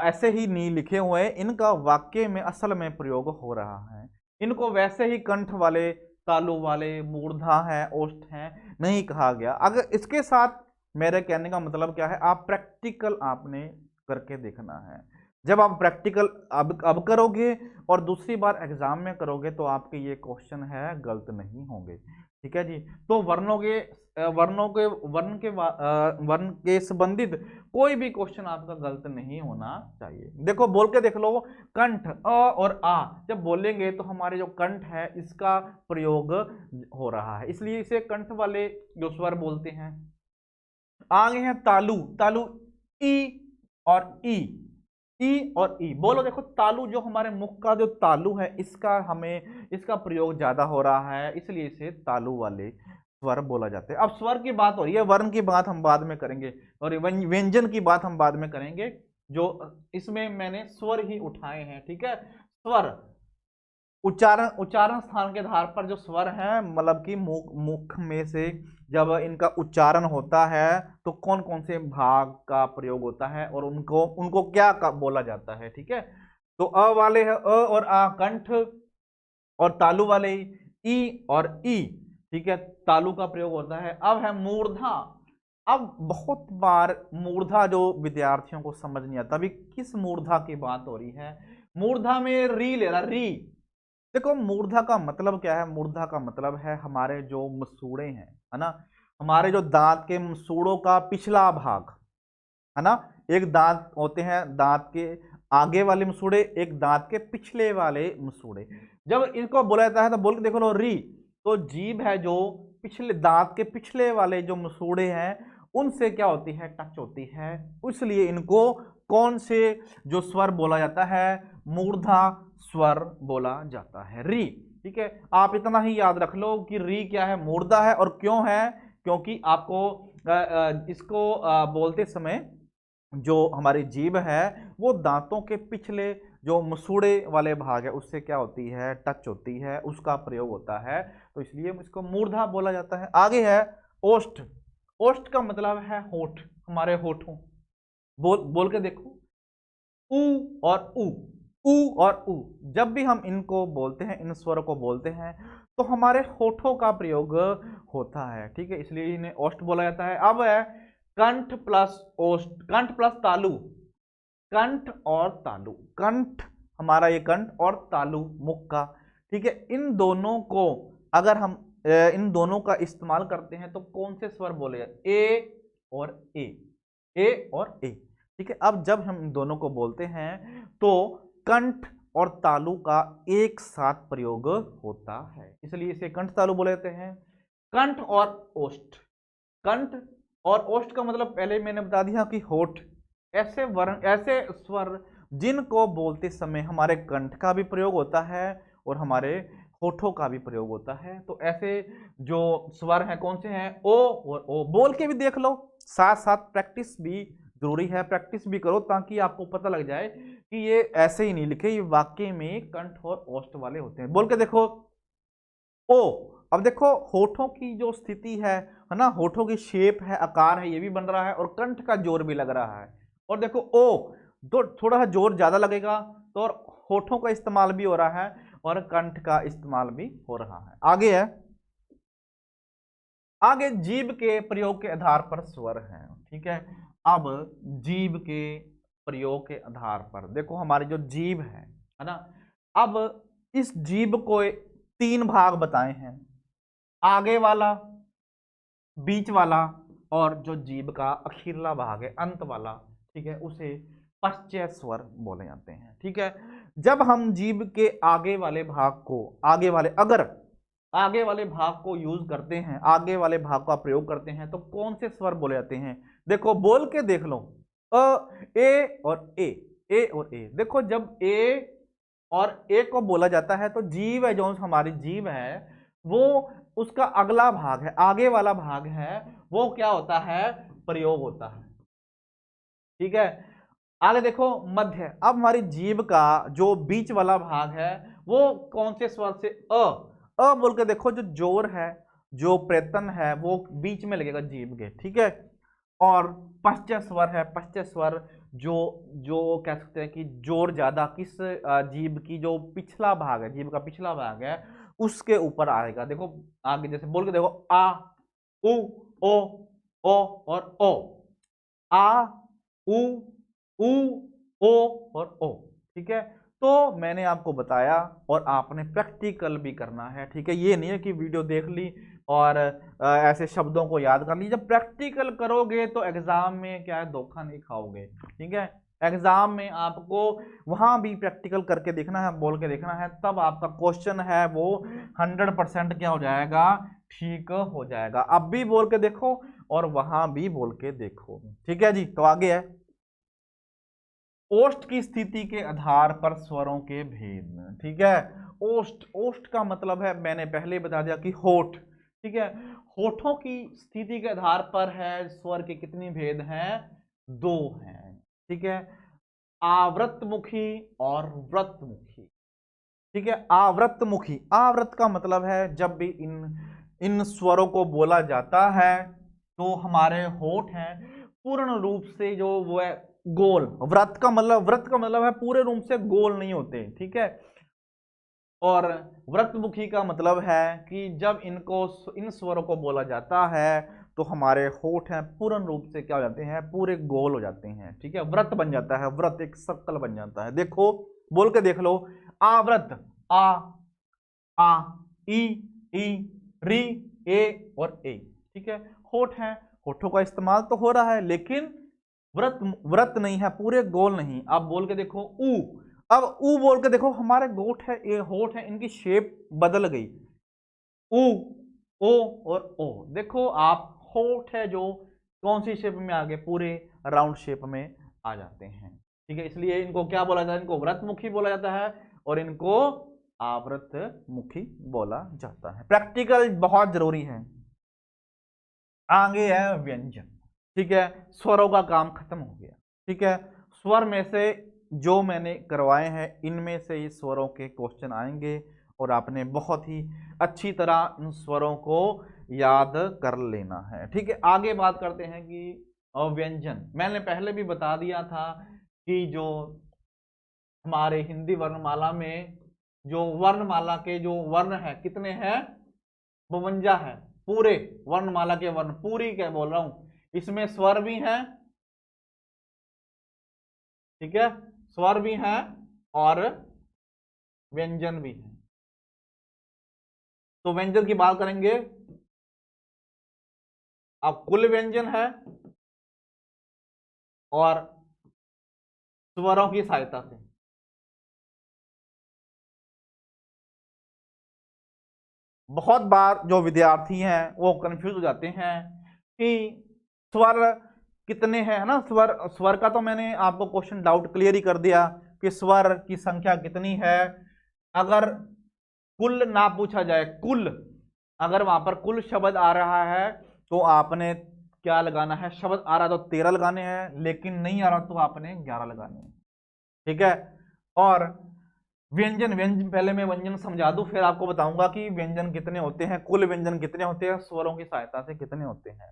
ऐसे ही नहीं लिखे हुए, इनका वाक्य में असल में प्रयोग हो रहा है। इनको वैसे ही कंठ वाले, तालु वाले, मूर्धा है, ओष्ठ है नहीं कहा गया। अगर इसके साथ मेरे कहने का मतलब क्या है, आप प्रैक्टिकल आपने करके देखना है। जब आप प्रैक्टिकल अब करोगे और दूसरी बार एग्जाम में करोगे तो आपके ये क्वेश्चन है गलत नहीं होंगे। ठीक है जी, तो वर्ण के संबंधित कोई भी क्वेश्चन आपका गलत नहीं होना चाहिए। देखो बोल के देख लो, कंठ अ और आ जब बोलेंगे तो हमारे जो कंठ है इसका प्रयोग हो रहा है, इसलिए इसे कंठ वाले जो स्वर बोलते हैं। आगे है तालु। तालु ई और ई, ई और ई बोलो। देखो तालु जो हमारे मुख का जो तालु है, इसका प्रयोग ज्यादा हो रहा है, इसलिए इसे तालु वाले स्वर बोला जाता है। अब स्वर की बात हो रही है, वर्ण की बात हम बाद में करेंगे और व्यंजन की बात हम बाद में करेंगे। जो इसमें मैंने स्वर ही उठाए हैं। ठीक है, स्वर उच्चारण स्थान के आधार पर जो स्वर है, मतलब कि मुख में से जब इनका उच्चारण होता है तो कौन कौन से भाग का प्रयोग होता है और उनको उनको क्या बोला जाता है। ठीक है, तो अ वाले है अ और आ कंठ, और तालु वाले ई और ई। ठीक है, तालु का प्रयोग होता है। अब है मूर्धा। अब बहुत बार मूर्धा जो विद्यार्थियों को समझ नहीं आता, अभी किस मूर्धा की बात हो रही है? मूर्धा में री ले रहा, री। देखो मूर्धा का मतलब क्या है? मूर्धा का मतलब है हमारे जो मसूड़े हैं, है ना, हमारे जो दांत के मसूड़ों का पिछला भाग, है ना। एक दांत होते हैं, दांत के आगे वाले मसूड़े, एक दांत के पिछले वाले मसूड़े। जब इनको बोला जाता है तो बोल के देखो लो, री। तो जीभ है जो पिछले दांत के पिछले वाले जो मसूड़े हैं उनसे क्या होती है? टच होती है, इसलिए इनको कौन से जो स्वर बोला जाता है? मूर्धा स्वर बोला जाता है, री। ठीक है, आप इतना ही याद रख लो कि री क्या है, मूर्धा है। और क्यों है? क्योंकि आपको इसको बोलते समय जो हमारी जीभ है वो दांतों के पिछले जो मसूड़े वाले भाग है उससे क्या होती है? टच होती है, उसका प्रयोग होता है, तो इसलिए इसको मूर्धा बोला जाता है। आगे है ओष्ठ। ओष्ठ का मतलब है होठ, हमारे होठों। बोल के देखो, उ और उ, उ और उ जब भी हम इनको बोलते हैं, इन स्वरों को बोलते हैं, तो हमारे होठों का प्रयोग होता है। ठीक है, इसलिए इन्हें ओष्ठ बोला जाता है। अब है कंठ प्लस ओष्ठ, कंठ प्लस तालु। कंठ और तालु, कंठ हमारा ये कंठ और तालु मुख का। ठीक है, इन दोनों को अगर हम इन दोनों का इस्तेमाल करते हैं तो कौन से स्वर बोले जाते? ए और ए, ए और ए। ठीक है, अब जब हम इन दोनों को बोलते हैं तो कंठ और तालु का एक साथ प्रयोग होता है, इसलिए इसे कंठ तालु बोले जाते हैं। कंठ और ओष्ठ, कंठ और ओष्ठ का मतलब पहले मैंने बता दिया कि होठ। ऐसे वर्ण, ऐसे स्वर जिनको बोलते समय हमारे कंठ का भी प्रयोग होता है और हमारे होठों का भी प्रयोग होता है। तो ऐसे जो स्वर हैं कौन से हैं? ओ और ओ। बोल के भी देख लो, साथ साथ प्रैक्टिस भी जरूरी है, प्रैक्टिस भी करो ताकि आपको पता लग जाए कि ये ऐसे ही नहीं लिखे, ये वाकई में कंठ और ओष्ठ वाले होते हैं। बोल के देखो, ओ। अब देखो होठों की जो स्थिति है ना, होठों की शेप है, आकार है, ये भी बन रहा है और कंठ का जोर भी लग रहा है। और देखो ओ, तो थोड़ा सा जोर ज्यादा लगेगा, तो और होठों का इस्तेमाल भी हो रहा है और कंठ का इस्तेमाल भी हो रहा है। आगे है, आगे जीभ के प्रयोग के आधार पर स्वर हैं। ठीक है। अब जीभ के प्रयोग के आधार पर देखो, हमारी जो जीभ है ना, अब इस जीभ को 3 भाग बताए हैं, आगे वाला, बीच वाला और जो जीभ का अखीरला भाग है, अंत वाला, ठीक है, उसे पश्चय स्वर बोले जाते हैं। ठीक है, जब हम जीभ के आगे वाले भाग को, अगर आगे वाले भाग को यूज करते हैं, आगे वाले भाग का प्रयोग करते हैं, तो कौन से स्वर बोले जाते हैं? देखो बोल के देख लो, ए और ए। देखो जब ए और ए को बोला जाता है तो जीभ है, जो हमारी जीभ है, वो उसका अगला भाग है, आगे वाला भाग है, वो क्या होता है? प्रयोग होता है। ठीक है, आगे देखो मध्य। अब हमारी जीभ का जो बीच वाला भाग है वो कौन से स्वर से? अ बोल के देखो, जो जोर है, जो प्रेतन है, वो बीच में लगेगा जीभ के। ठीक है, और पश्चय स्वर है, पश्चय स्वर जो जो कह सकते हैं कि जोर ज्यादा किस जीभ की जो पिछला भाग है, जीभ का पिछला भाग है, उसके ऊपर आएगा। देखो आगे जैसे बोल के देखो, आ, उ, ओ और ओ। आ, उ, ऊ, ओ और ओ। ठीक है, तो मैंने आपको बताया और आपने प्रैक्टिकल भी करना है। ठीक है, ये नहीं है कि वीडियो देख ली और ऐसे शब्दों को याद कर ली। जब प्रैक्टिकल करोगे तो एग्जाम में क्या है, धोखा नहीं खाओगे। ठीक है, एग्जाम में आपको वहां भी प्रैक्टिकल करके देखना है, बोल के देखना है, तब आपका क्वेश्चन है वो 100% क्या हो जाएगा? ठीक हो जाएगा। अब भी बोल के देखो और वहां भी बोल के देखो। ठीक है जी, तो आगे है ओष्ठ की स्थिति के आधार पर स्वरों के भेद। ठीक है, ओष्ठ का मतलब है, मैंने पहले बता दिया कि होठ। ठीक है, होठों की स्थिति के आधार पर है स्वर के कितने भेद हैं? 2 हैं। ठीक है, आवृतमुखी और व्रतमुखी। ठीक है, आवृतमुखी, आवृत का मतलब है जब भी इन स्वरों को बोला जाता है तो हमारे होठ हैं पूर्ण रूप से जो वो है गोल। व्रत का मतलब है पूरे रूप से गोल नहीं होते। ठीक है, और व्रतमुखी का मतलब है कि जब इन स्वरों को बोला जाता है तो हमारे होठ हैं पूर्ण रूप से क्या हो जाते हैं? पूरे गोल हो जाते हैं। ठीक है, व्रत बन जाता है, व्रत एक सर्कल बन जाता है। देखो बोल के देख लो, आवृत, आ, ई, री, ए और ए। ठीक है, होठ है, होठों का इस्तेमाल तो हो रहा है लेकिन व्रत नहीं है, पूरे गोल नहीं। अब बोल के देखो ऊ। अब ऊ बोल के देखो, हमारे होठ है, इनकी शेप बदल गई। ऊ, ओ और ओ। देखो आप, होठ है जो कौन सी शेप में आ गए? पूरे राउंड शेप में आ जाते हैं। ठीक है, इसलिए इनको क्या बोला जाता है? इनको व्रतमुखी बोला जाता है और इनको आवृतमुखी बोला जाता है। प्रैक्टिकल बहुत जरूरी है। आगे है व्यंजन। ठीक है, स्वरों का काम खत्म हो गया। ठीक है, स्वर में से जो मैंने करवाए हैं इनमें से ही स्वरों के क्वेश्चन आएंगे और आपने बहुत ही अच्छी तरह इन स्वरों को याद कर लेना है। ठीक है, आगे बात करते हैं कि व्यंजन। मैंने पहले भी बता दिया था कि जो हमारे हिंदी वर्णमाला में जो वर्णमाला के जो वर्ण है कितने हैं? 52 है। पूरे वर्णमाला के वर्ण, पूरी क्या बोल रहा हूं, इसमें स्वर भी हैं। ठीक है, स्वर भी हैं और व्यंजन भी हैं। तो व्यंजन की बात करेंगे। अब कुल व्यंजन है और स्वरों की सहायता से। बहुत बार जो विद्यार्थी हैं वो कंफ्यूज हो जाते हैं कि स्वर कितने हैं, है ना। स्वर का तो मैंने आपको क्वेश्चन डाउट क्लियर ही कर दिया कि स्वर की संख्या कितनी है। अगर कुल ना पूछा जाए, कुल, अगर वहां पर कुल शब्द आ रहा है तो आपने क्या लगाना है? शब्द आ रहा तो 13 लगाने हैं, लेकिन नहीं आ रहा तो आपने 11 लगाने हैं। ठीक है, और व्यंजन पहले मैं व्यंजन समझा दूं, फिर आपको बताऊंगा कि व्यंजन कितने होते हैं, कुल व्यंजन कितने होते हैं, स्वरों की सहायता से कितने होते हैं।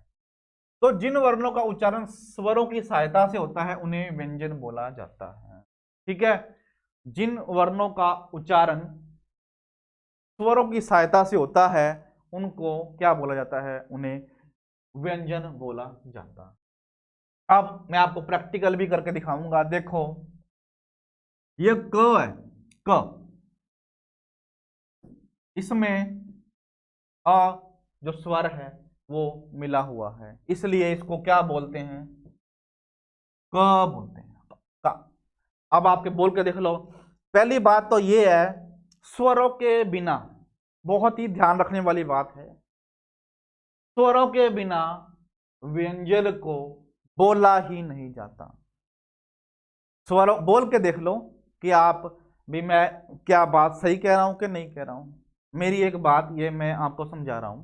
तो जिन वर्णों का उच्चारण स्वरों की सहायता से होता है उन्हें व्यंजन बोला जाता है। ठीक है, जिन वर्णों का उच्चारण स्वरों की सहायता से होता है उनको क्या बोला जाता है? उन्हें व्यंजन बोला जाता है। अब मैं आपको प्रैक्टिकल भी करके दिखाऊंगा। देखो ये क है, क, इसमें अ जो स्वर है वो मिला हुआ है, इसलिए इसको क्या बोलते हैं, क बोलते हैं, क। अब आपके बोल के देख लो। पहली बात तो ये है, स्वरों के बिना, बहुत ही ध्यान रखने वाली बात है, स्वरों के बिना व्यंजन को बोला ही नहीं जाता। स्वरों बोल के देख लो कि आप भी, मैं क्या बात सही कह रहा हूं कि नहीं कह रहा हूं। मेरी एक बात ये मैं आपको समझा रहा हूं,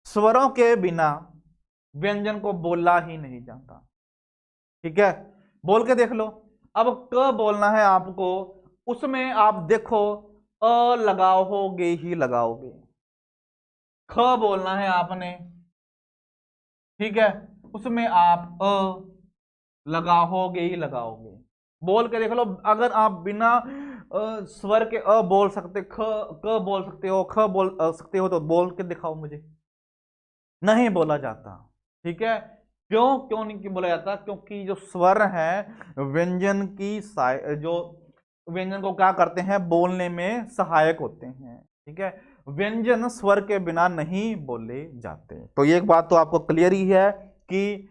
स्वरों के बिना व्यंजन को बोला ही नहीं जाता। ठीक है, बोल के देख लो। अब क बोलना है आपको, उसमें आप देखो अ लगाओगे ही लगाओगे। ख बोलना है आपने, ठीक है, उसमें आप लगाओगे ही लगाओगे। बोल के देख लो, अगर आप बिना स्वर के बोल सकते, क बोल सकते हो, ख बोल सकते हो, तो बोल के दिखाओ मुझे। नहीं बोला जाता। ठीक है, क्यों नहीं बोला जाता? क्योंकि जो स्वर है व्यंजन की जो व्यंजन को क्या करते हैं, बोलने में सहायक होते हैं। ठीक है, व्यंजन स्वर के बिना नहीं बोले जाते। तो ये एक बात तो आपको क्लियर ही है कि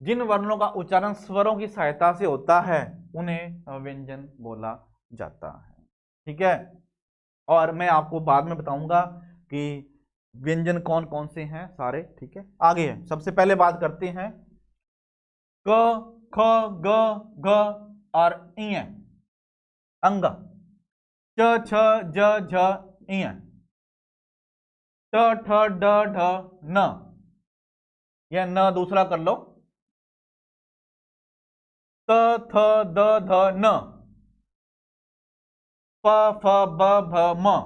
जिन वर्णों का उच्चारण स्वरों की सहायता से होता है उन्हें व्यंजन बोला जाता है। ठीक है, और मैं आपको बाद में बताऊंगा कि व्यंजन कौन कौन से हैं सारे। ठीक है, आगे है, सबसे पहले बात करते हैं क, ख, ग, घ और इ अंग, च, छ, ज, झ, इ, ट, ठ, ड, ढ, न। यह न दूसरा कर लो, त, थ, द, ध, न, प, फ, ब, भ, म।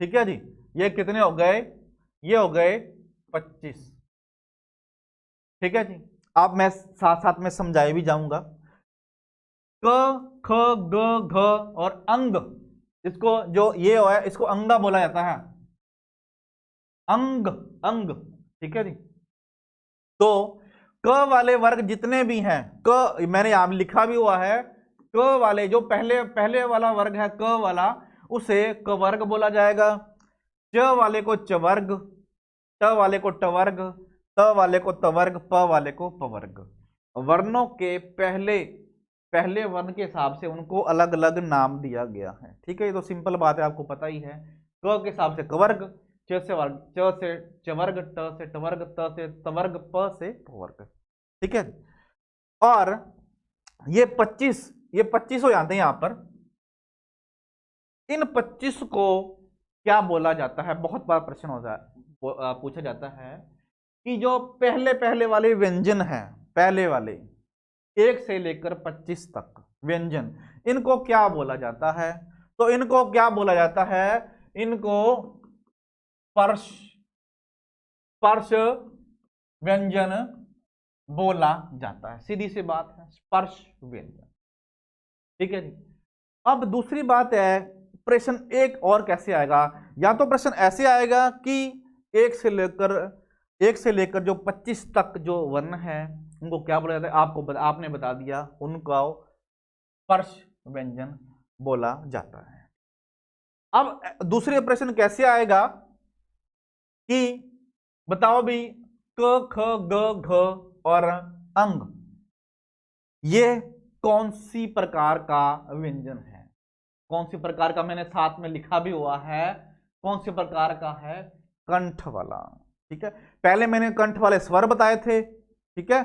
ठीक है जी, ये कितने हो गए? ये हो गए 25। ठीक है जी, अब मैं साथ साथ में समझाए भी जाऊंगा। क, ख, ग, घ और अंग, इसको जो ये है इसको अंगा बोला जाता है, अंग, अंग। ठीक है जी, तो क वाले वर्ग जितने भी हैं, क मैंने यहां लिखा भी हुआ है, क वाले जो पहले पहले वाला वर्ग है क वाला, उसे क वर्ग बोला जाएगा। च वाले को च वर्ग, ट वाले को ट वर्ग, त वाले को त वर्ग, प वाले को प वर्ग। वर्णों के पहले पहले वर्ण के हिसाब से उनको अलग अलग नाम दिया गया है। ठीक है, ये तो सिंपल बात है, आपको पता ही है। क के हिसाब से क वर्ग, च से वर्ग, च से च वर्ग, ट से ट वर्ग, त से त वर्ग, प से प वर्ग। ठीक है, और ये 25 हो जाते हैं यहां पर। इन 25 को क्या बोला जाता है? बहुत बार प्रश्न होता है, पूछा जाता है कि जो पहले पहले वाले व्यंजन हैं, पहले वाले 1 से लेकर 25 तक व्यंजन, इनको क्या बोला जाता है? तो इनको क्या बोला जाता है? इनको स्पर्श स्पर्श व्यंजन बोला जाता है। सीधी सी बात है, स्पर्श व्यंजन। ठीक है जी, अब दूसरी बात है, प्रश्न एक और कैसे आएगा? या तो प्रश्न ऐसे आएगा कि 1 से लेकर जो 25 तक जो वर्ण है उनको क्या बोला जाता है, आपने बता दिया, उनको स्पर्श व्यंजन बोला जाता है। अब दूसरे प्रश्न कैसे आएगा कि बताओ भी, क, ख, ग, घ और अंग, ये कौन सी प्रकार का व्यंजन है? कौन सी प्रकार का? मैंने साथ में लिखा भी हुआ है, कौन सी प्रकार का है? कंठ वाला। ठीक है, पहले मैंने कंठ वाले स्वर बताए थे। ठीक है,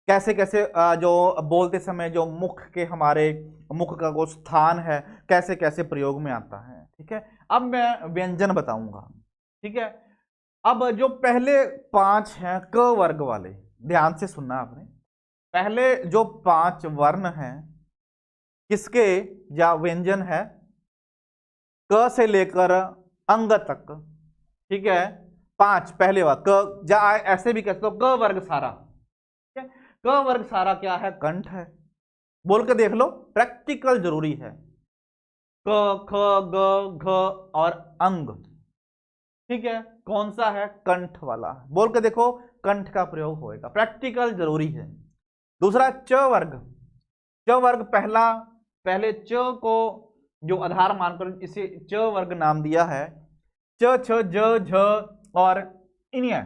कैसे कैसे जो बोलते समय जो मुख के हमारे मुख का वो स्थान है, कैसे कैसे प्रयोग में आता है। ठीक है, अब मैं व्यंजन बताऊंगा। ठीक है, अब जो पहले 5 हैं क वर्ग वाले, ध्यान से सुनना आपने, पहले जो 5 वर्ण हैं किसके या व्यंजन है? क से लेकर अंग तक। ठीक है, 5 पहले वाला क, या ऐसे भी कहते हो क वर्ग सारा। ठीक है, क वर्ग सारा क्या है? कंठ है। बोल के देख लो, प्रैक्टिकल जरूरी है। क, ख, ग, घ और अंग। ठीक है, कौन सा है? कंठ वाला। बोल के देखो, कंठ का प्रयोग होएगा, प्रैक्टिकल जरूरी है। दूसरा च वर्ग, च वर्ग पहले च को जो आधार मानकर इसे च वर्ग नाम दिया है। च छ ज झ और इन्य,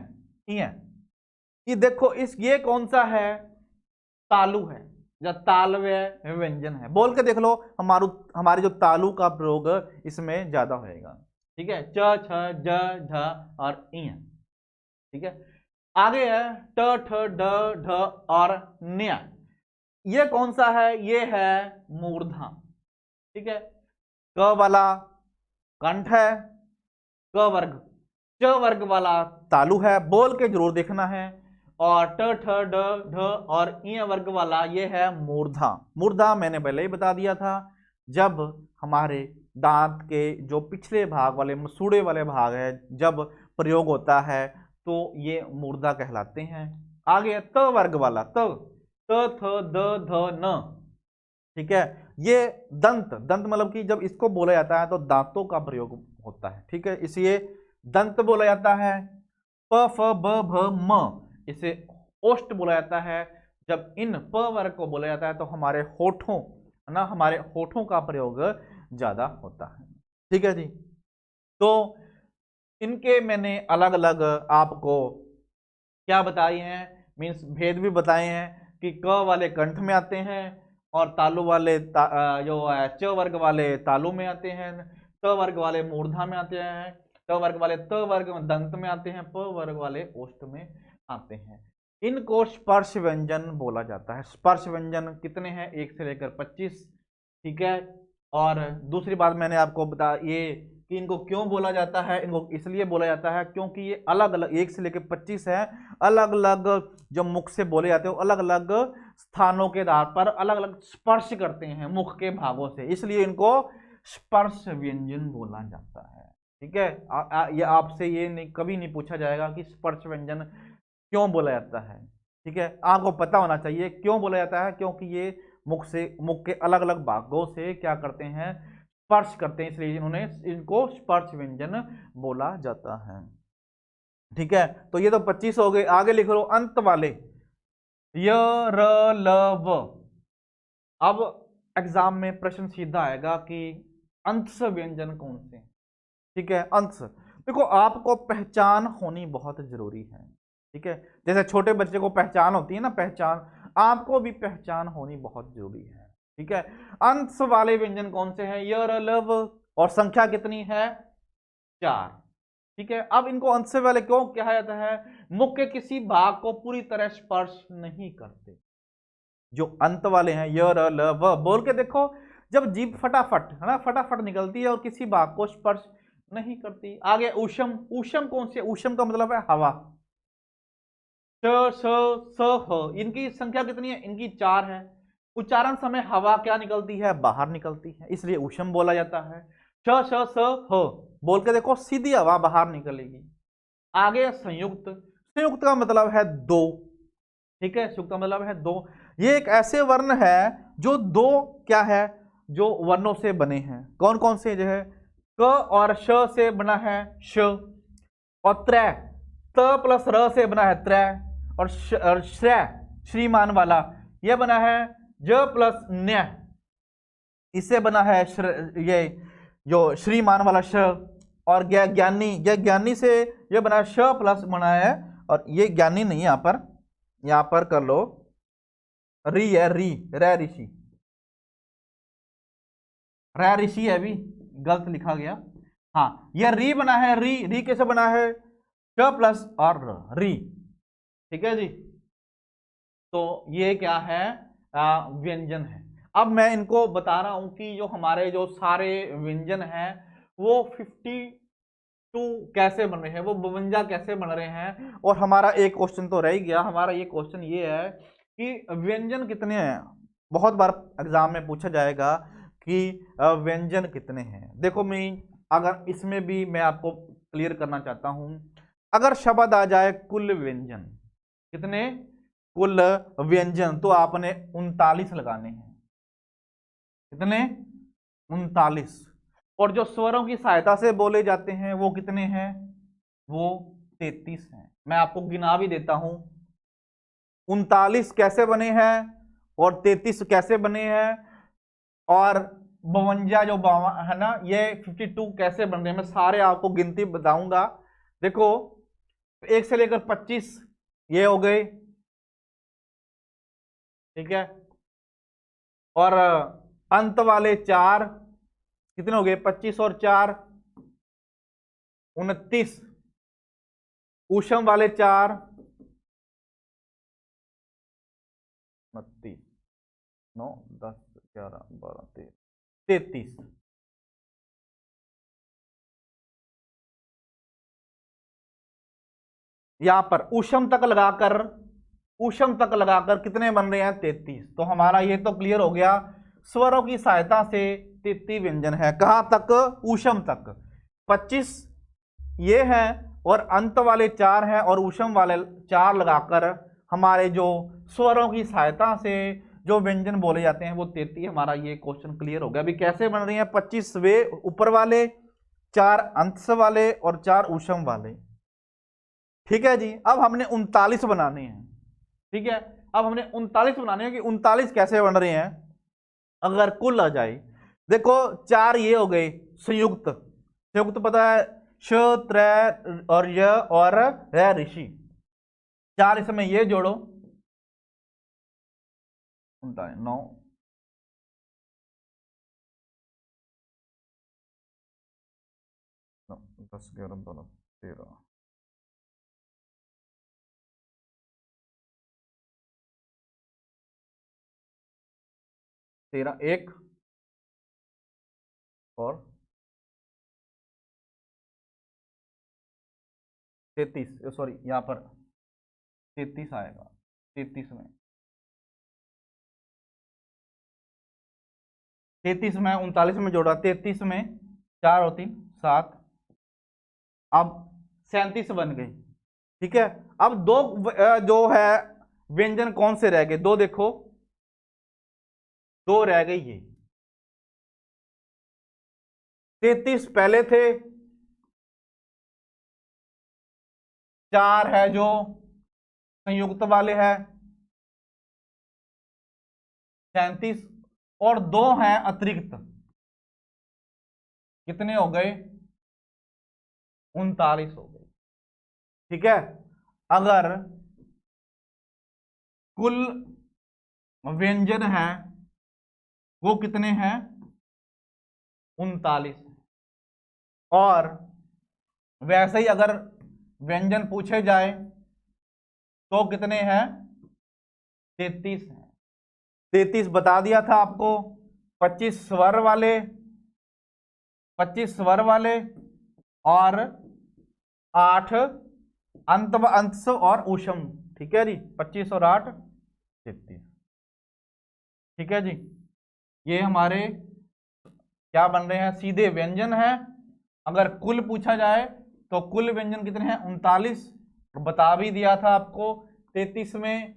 ये देखो ये कौन सा है, तालु है या तालव्य व्यंजन है। बोल के देख लो, हमारे जो तालु का प्रयोग इसमें ज्यादा होएगा। ठीक है, च छ ज झ और इय। ठीक है, आगे है ट ठ ड ढ और न्य, ये कौन सा है, ये है मूर्धा। ठीक है, क वाला कंठ है, क वर्ग, च वर्ग वाला तालु है, बोल के जरूर देखना है। और ट ठ ड ढ और इ वर्ग वाला ये है मूर्धा। मूर्धा मैंने पहले ही बता दिया था, जब हमारे दांत के जो पिछले भाग वाले मसूड़े वाले भाग है जब प्रयोग होता है तो ये मूर्धा कहलाते हैं। आगे त वर्ग वाला त थ द ध न। ठीक है, ये दंत मतलब कि जब इसको बोला जाता है तो दांतों का प्रयोग होता है। ठीक है, इसलिए दंत बोला जाता है। प फ ब भ म, इसे ओष्ठ बोला जाता है। जब इन प वर्ग को बोला जाता है तो हमारे होठों ना, हमारे होठों का प्रयोग ज्यादा होता है। ठीक है जी, तो इनके मैंने अलग अलग आपको क्या बताई हैं, मीन्स भेद भी बताए हैं कि क वाले कंठ में आते हैं और तालु वाले जो है च वर्ग वाले तालु में आते हैं, त वर्ग वाले मूर्धा में आते हैं, ट वर्ग वाले त वर्ग में दंत में आते हैं, प वर्ग वाले ओष्ठ में आते हैं। इनको स्पर्श व्यंजन बोला जाता है। स्पर्श व्यंजन कितने हैं, 1 से लेकर 25। ठीक है, और दूसरी बात मैंने आपको बता ये कि इनको क्यों बोला जाता है, इनको इसलिए बोला जाता है क्योंकि ये अलग अलग 1 से लेकर 25 है, अलग अलग जो मुख से बोले जाते हैं, अलग अलग स्थानों के आधार पर अलग अलग स्पर्श करते हैं मुख के भागों से, इसलिए इनको स्पर्श व्यंजन बोला जाता है। ठीक है, ये आपसे ये नहीं कभी नहीं पूछा जाएगा कि स्पर्श व्यंजन क्यों बोला जाता है। ठीक है, आपको पता होना चाहिए क्यों बोला जाता है, क्योंकि ये मुख के अलग अलग भागों से क्या करते हैं, स्पर्श करते हैं, इसलिए इन्होंने इनको स्पर्श व्यंजन बोला जाता है। ठीक है, तो ये तो 25 हो गए। आगे लिख लो अंत वाले य र ल व। अब एग्जाम में प्रश्न सीधा आएगा कि अंत से व्यंजन कौन से। ठीक है, अंत से देखो आपको पहचान होनी बहुत जरूरी है। ठीक है, जैसे छोटे बच्चे को पहचान होती है ना, पहचान, आपको भी पहचान होनी बहुत जरूरी है। ठीक है, अंश वाले व्यंजन कौन से हैं, य र ल व, और संख्या कितनी है, 4। ठीक है, अब इनको अंश वाले क्यों कहा जाता है, मुख के किसी भाग को पूरी तरह स्पर्श नहीं करते। जो अंत वाले हैं य र ल व, बोल के देखो, जब जीभ फटाफट है ना, फटाफट निकलती है और किसी भाग को स्पर्श नहीं करती। आगे ऊषम, ऊषम कौन से, ऊषम का मतलब है हवा, श स स ह, इनकी संख्या कितनी है, इनकी 4 है। उच्चारण समय हवा क्या निकलती है, बाहर निकलती है, इसलिए ऊषम बोला जाता है। श श स ह, बोल के देखो सीधी हवा बाहर निकलेगी। आगे संयुक्त, संयुक्त का मतलब है 2। ठीक है, संयुक्त का मतलब है 2। ये एक ऐसे वर्ण है जो 2 क्या है, जो वर्णों से बने हैं। कौन कौन से, जो है क और श से बना है श, और त्रय, त प्लस र से बना है त्रय, और श्रेय श्रीमान वाला यह बना है ज प्लस न्य, इससे बना है ये जो श्रीमान वाला श, और ज्ञानी, यह ज्ञानी से यह बना है श प्लस बना है, और ये ज्ञानी नहीं, यहां पर कर लो री है, री रै ऋषि, रै ऋषि है, भी गलत लिखा गया। हाँ, यह री बना है, री कैसे बना है, श प्लस और री। ठीक है जी, तो ये क्या है, व्यंजन है। अब मैं इनको बता रहा हूं कि जो हमारे जो सारे व्यंजन हैं वो 52 कैसे बन रहे हैं, वो 52 कैसे बन रहे हैं। और हमारा एक क्वेश्चन तो रह ही गया, हमारा ये क्वेश्चन ये है कि व्यंजन कितने हैं। बहुत बार एग्जाम में पूछा जाएगा कि व्यंजन कितने हैं। देखो मैं अगर इसमें भी मैं आपको क्लियर करना चाहता हूं, अगर शब्द आ जाए कुल व्यंजन, कितने कुल व्यंजन, तो आपने 39 लगाने हैं। कितने, 39। और जो स्वरों की सहायता से बोले जाते हैं वो कितने हैं, वो 33 हैं। मैं आपको गिना भी देता हूं, 39 कैसे बने हैं और 33 कैसे बने हैं, और 52 जो है ना, ये 52 कैसे बन रहे हैं, मैं सारे आपको गिनती बताऊंगा। देखो 1 से लेकर 25 ये हो गए, ठीक है, और अंत वाले 4 कितने हो गए, 25 और 4 29, ऊष्म वाले 4 29, 9 10 11 12 13 33। यहां पर ऊष्म तक लगाकर कितने बन रहे हैं, 33। तो हमारा ये तो क्लियर हो गया, स्वरों की सहायता से 33 व्यंजन है। कहां तक, ऊष्म तक। 25 ये है और अंत वाले 4 हैं और ऊष्म वाले 4 लगाकर हमारे जो स्वरों की सहायता से जो व्यंजन बोले जाते हैं वो 33। हमारा ये क्वेश्चन क्लियर हो गया। अभी कैसे बन रही है, 25 वे ऊपर वाले, 4 अंश वाले और 4 ऊष्म वाले, ठीक है जी। अब हमने 39 बनाने हैं, ठीक है, अब हमने 39 बनाने हैं कि 39 कैसे बन रहे हैं। अगर कुल आ जाए, देखो 4 ये हो गए संयुक्त, संयुक्त पता है, श त्र और य और र ऋषि, 4 इसमें ये जोड़ो 9 10 11 12 13 13 1 और 33, सॉरी यहाँ पर 33 आएगा, 33 में 33 में 39 में जोड़ा, 33 में 4 और 3 7, अब 37 बन गई, ठीक है। अब दो जो है व्यंजन कौन से रह गए, दो देखो, दो रह गई ये, 33 पहले थे, 4 है जो संयुक्त वाले है, 37 और 2 हैं अतिरिक्त, कितने हो गए, 39 हो गए, ठीक है। अगर कुल व्यंजन है वो कितने हैं, 39, और वैसे ही अगर व्यंजन पूछे जाए तो कितने हैं, 33 हैं। 33 बता दिया था आपको, 25 स्वर वाले, 25 स्वर वाले और 8 अंश और ऊष्म, ठीक है जी, 25 और 8 33, ठीक है जी। ये हमारे क्या बन रहे हैं, सीधे व्यंजन है। अगर कुल पूछा जाए तो कुल व्यंजन कितने हैं, 39, बता भी दिया था आपको। 33 में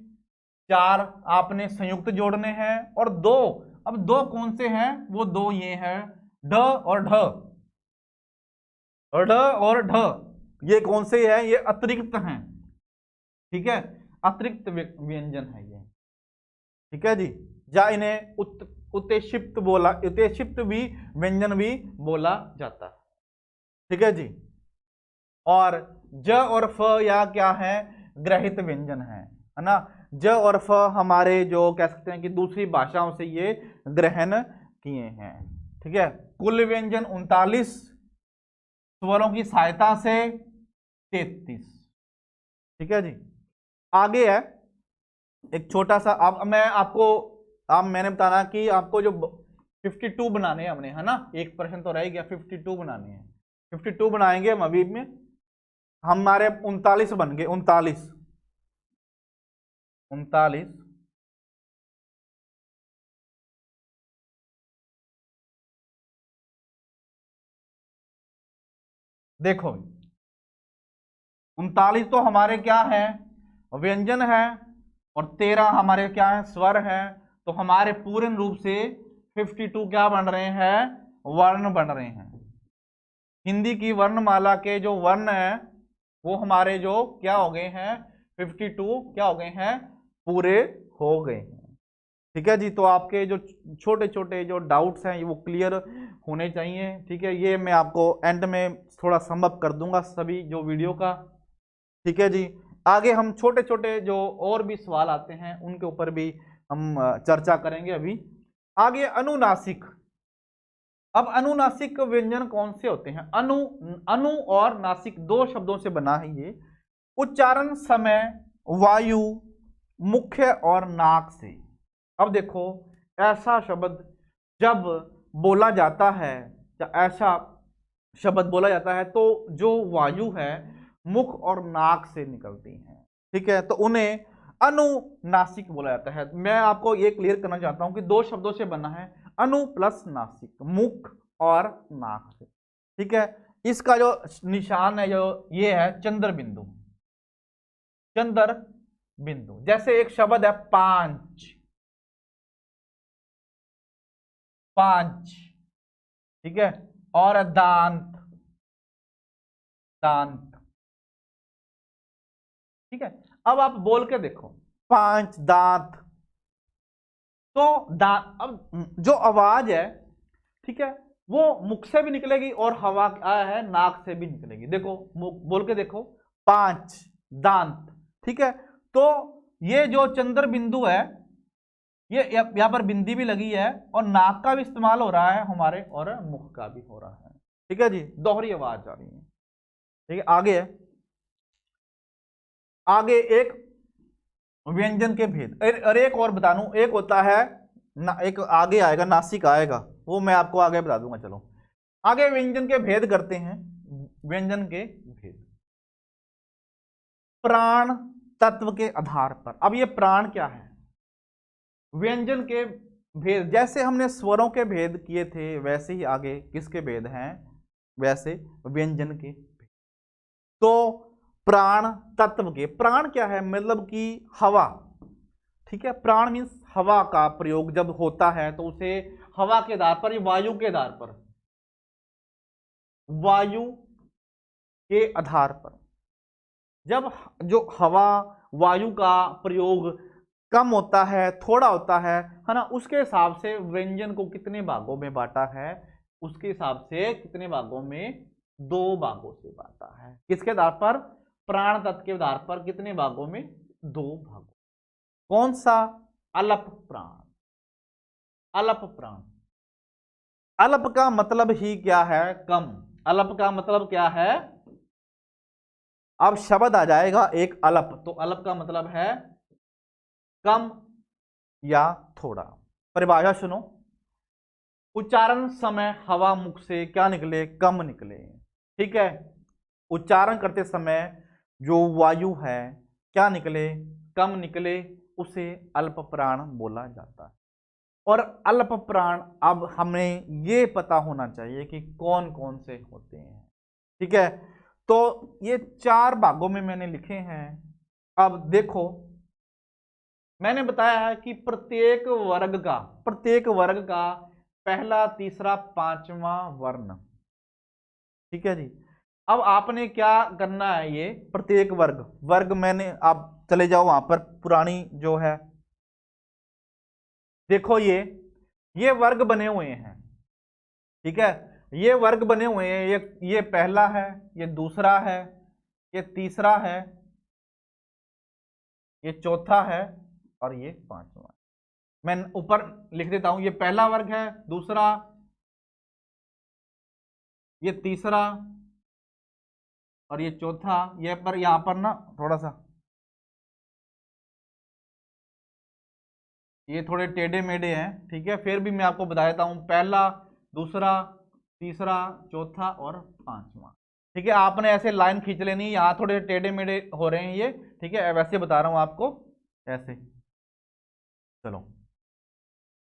4 आपने संयुक्त जोड़ने हैं और 2, अब 2 कौन से हैं, वो 2 ये हैं ढ और ढ, ढ और ढ, ये कौन से हैं, ये अतिरिक्त हैं, ठीक है, अतिरिक्त व्यंजन है ये, ठीक है जी। या इन्हें उत्क्षिप्त बोला, उत्क्षिप्त भी व्यंजन भी बोला जाता है, ठीक है जी। और ज और फ या क्या है, ग्रहित व्यंजन है ना। ज और फ हमारे जो कह सकते हैं कि दूसरी भाषाओं से ये ग्रहण किए हैं, ठीक है। कुल व्यंजन 39, स्वरों की सहायता से 33, ठीक है जी। आगे है एक छोटा सा, अब मैं आपको, अब मैंने बताना कि आपको जो 52 बनाने हैं हमने, है ना, एक प्रश्न तो रह गया, 52 बनाने हैं, 52 बनाएंगे हम अभी में। हमारे 39 बन गए, 39 39, देखो 39 तो हमारे क्या है, व्यंजन है, और 13 हमारे क्या है, स्वर है। तो हमारे पूर्ण रूप से 52 क्या बन रहे हैं, वर्ण बन रहे हैं। हिंदी की वर्णमाला के जो वर्ण है वो हमारे जो क्या हो गए हैं, 52 क्या हो गए हैं, पूरे हो गए हैं। ठीक है जी, तो आपके जो छोटे छोटे जो डाउट्स हैं वो क्लियर होने चाहिए। ठीक है, ये मैं आपको एंड में थोड़ा समअप कर दूंगा सभी जो वीडियो का। ठीक है जी, आगे हम छोटे छोटे जो और भी सवाल आते हैं उनके ऊपर भी हम चर्चा करेंगे। अभी आगे अनुनासिक। अब अनुनासिक व्यंजन कौन से होते हैं? अनु और नासिक दो शब्दों से बना है ये। उच्चारण समय वायु मुख्य और नाक से। अब देखो, ऐसा शब्द जब बोला जाता है, ऐसा शब्द बोला जाता है तो जो वायु है मुख और नाक से निकलती है। ठीक है, तो उन्हें अनुनासिक बोला जाता है। मैं आपको ये क्लियर करना चाहता हूं कि दो शब्दों से बना है, अनु प्लस नासिक, मुख और नाक से। ठीक है, इसका जो निशान है जो ये है चंद्र बिंदु। चंद्र बिंदु, जैसे एक शब्द है पांच, पांच। ठीक है, और दांत, दांत। ठीक है, अब आप बोल के देखो, पांच दांत। तो दांत, अब जो आवाज है, ठीक है, वो मुख से भी निकलेगी और हवा है नाक से भी निकलेगी। देखो, बोल के देखो, पांच दांत। ठीक है, तो ये जो चंद्र बिंदु है, ये यहां पर बिंदी भी लगी है और नाक का भी इस्तेमाल हो रहा है हमारे और मुख का भी हो रहा है। ठीक है जी, दोहरी आवाज आ रही है। ठीक है, आगे है, आगे एक व्यंजन के भेद। अरे एक और बता दूं, एक होता है एक आगे आएगा, नासिक आएगा, वो मैं आपको आगे बता दूंगा। चलो आगे व्यंजन के भेद करते हैं। व्यंजन के भेद प्राण तत्व के आधार पर। अब ये प्राण क्या है? व्यंजन के भेद, जैसे हमने स्वरों के भेद किए थे वैसे ही आगे किसके भेद हैं? वैसे व्यंजन के भेद। तो प्राण तत्व के, प्राण क्या है? मतलब कि हवा। ठीक है, प्राण मीन्स हवा का प्रयोग जब होता है तो उसे हवा के आधार पर, वायु के आधार पर, वायु के आधार पर जब जो हवा वायु का प्रयोग कम होता है, थोड़ा होता है ना, उसके हिसाब से व्यंजन को कितने भागों में बांटा है? उसके हिसाब से कितने भागों में? दो भागों से बांटा है। किसके आधार पर? प्राण तत्व के आधार पर कितने भागों में? दो भागों। कौन सा? अलप प्राण। अलप प्राण, अलप का मतलब ही क्या है? कम। अलप का मतलब क्या है? अब शब्द आ जाएगा एक अलप, तो अलप का मतलब है कम या थोड़ा। परिभाषा सुनो, उच्चारण समय हवा मुख से क्या निकले? कम निकले। ठीक है, उच्चारण करते समय जो वायु है क्या निकले? कम निकले, उसे अल्प प्राण बोला जाता है। और अल्प प्राण, अब हमें ये पता होना चाहिए कि कौन कौन से होते हैं। ठीक है, तो ये चार भागों में मैंने लिखे हैं। अब देखो, मैंने बताया है कि प्रत्येक वर्ग का पहला तीसरा पांचवा वर्ण। ठीक है जी, अब आपने क्या करना है? ये प्रत्येक वर्ग मैंने, आप चले जाओ वहां पर पुरानी जो है, देखो ये वर्ग बने हुए हैं। ठीक है, ये वर्ग बने हुए हैं। ये पहला है, ये दूसरा है, ये तीसरा है, ये चौथा है और ये पांचवा। मैं ऊपर लिख देता हूं, ये पहला वर्ग है, दूसरा, ये तीसरा और ये चौथा। ये पर यहां पर ना थोड़ा सा ये थोड़े टेढ़े मेढ़े हैं। ठीक है, फिर भी मैं आपको बता देता हूं, पहला, दूसरा, तीसरा, चौथा और पांचवा। ठीक है, आपने ऐसे लाइन खींच लेनी है। यहाँ थोड़े टेढ़े मेढ़े हो रहे हैं ये। ठीक है, वैसे बता रहा हूं आपको, ऐसे। चलो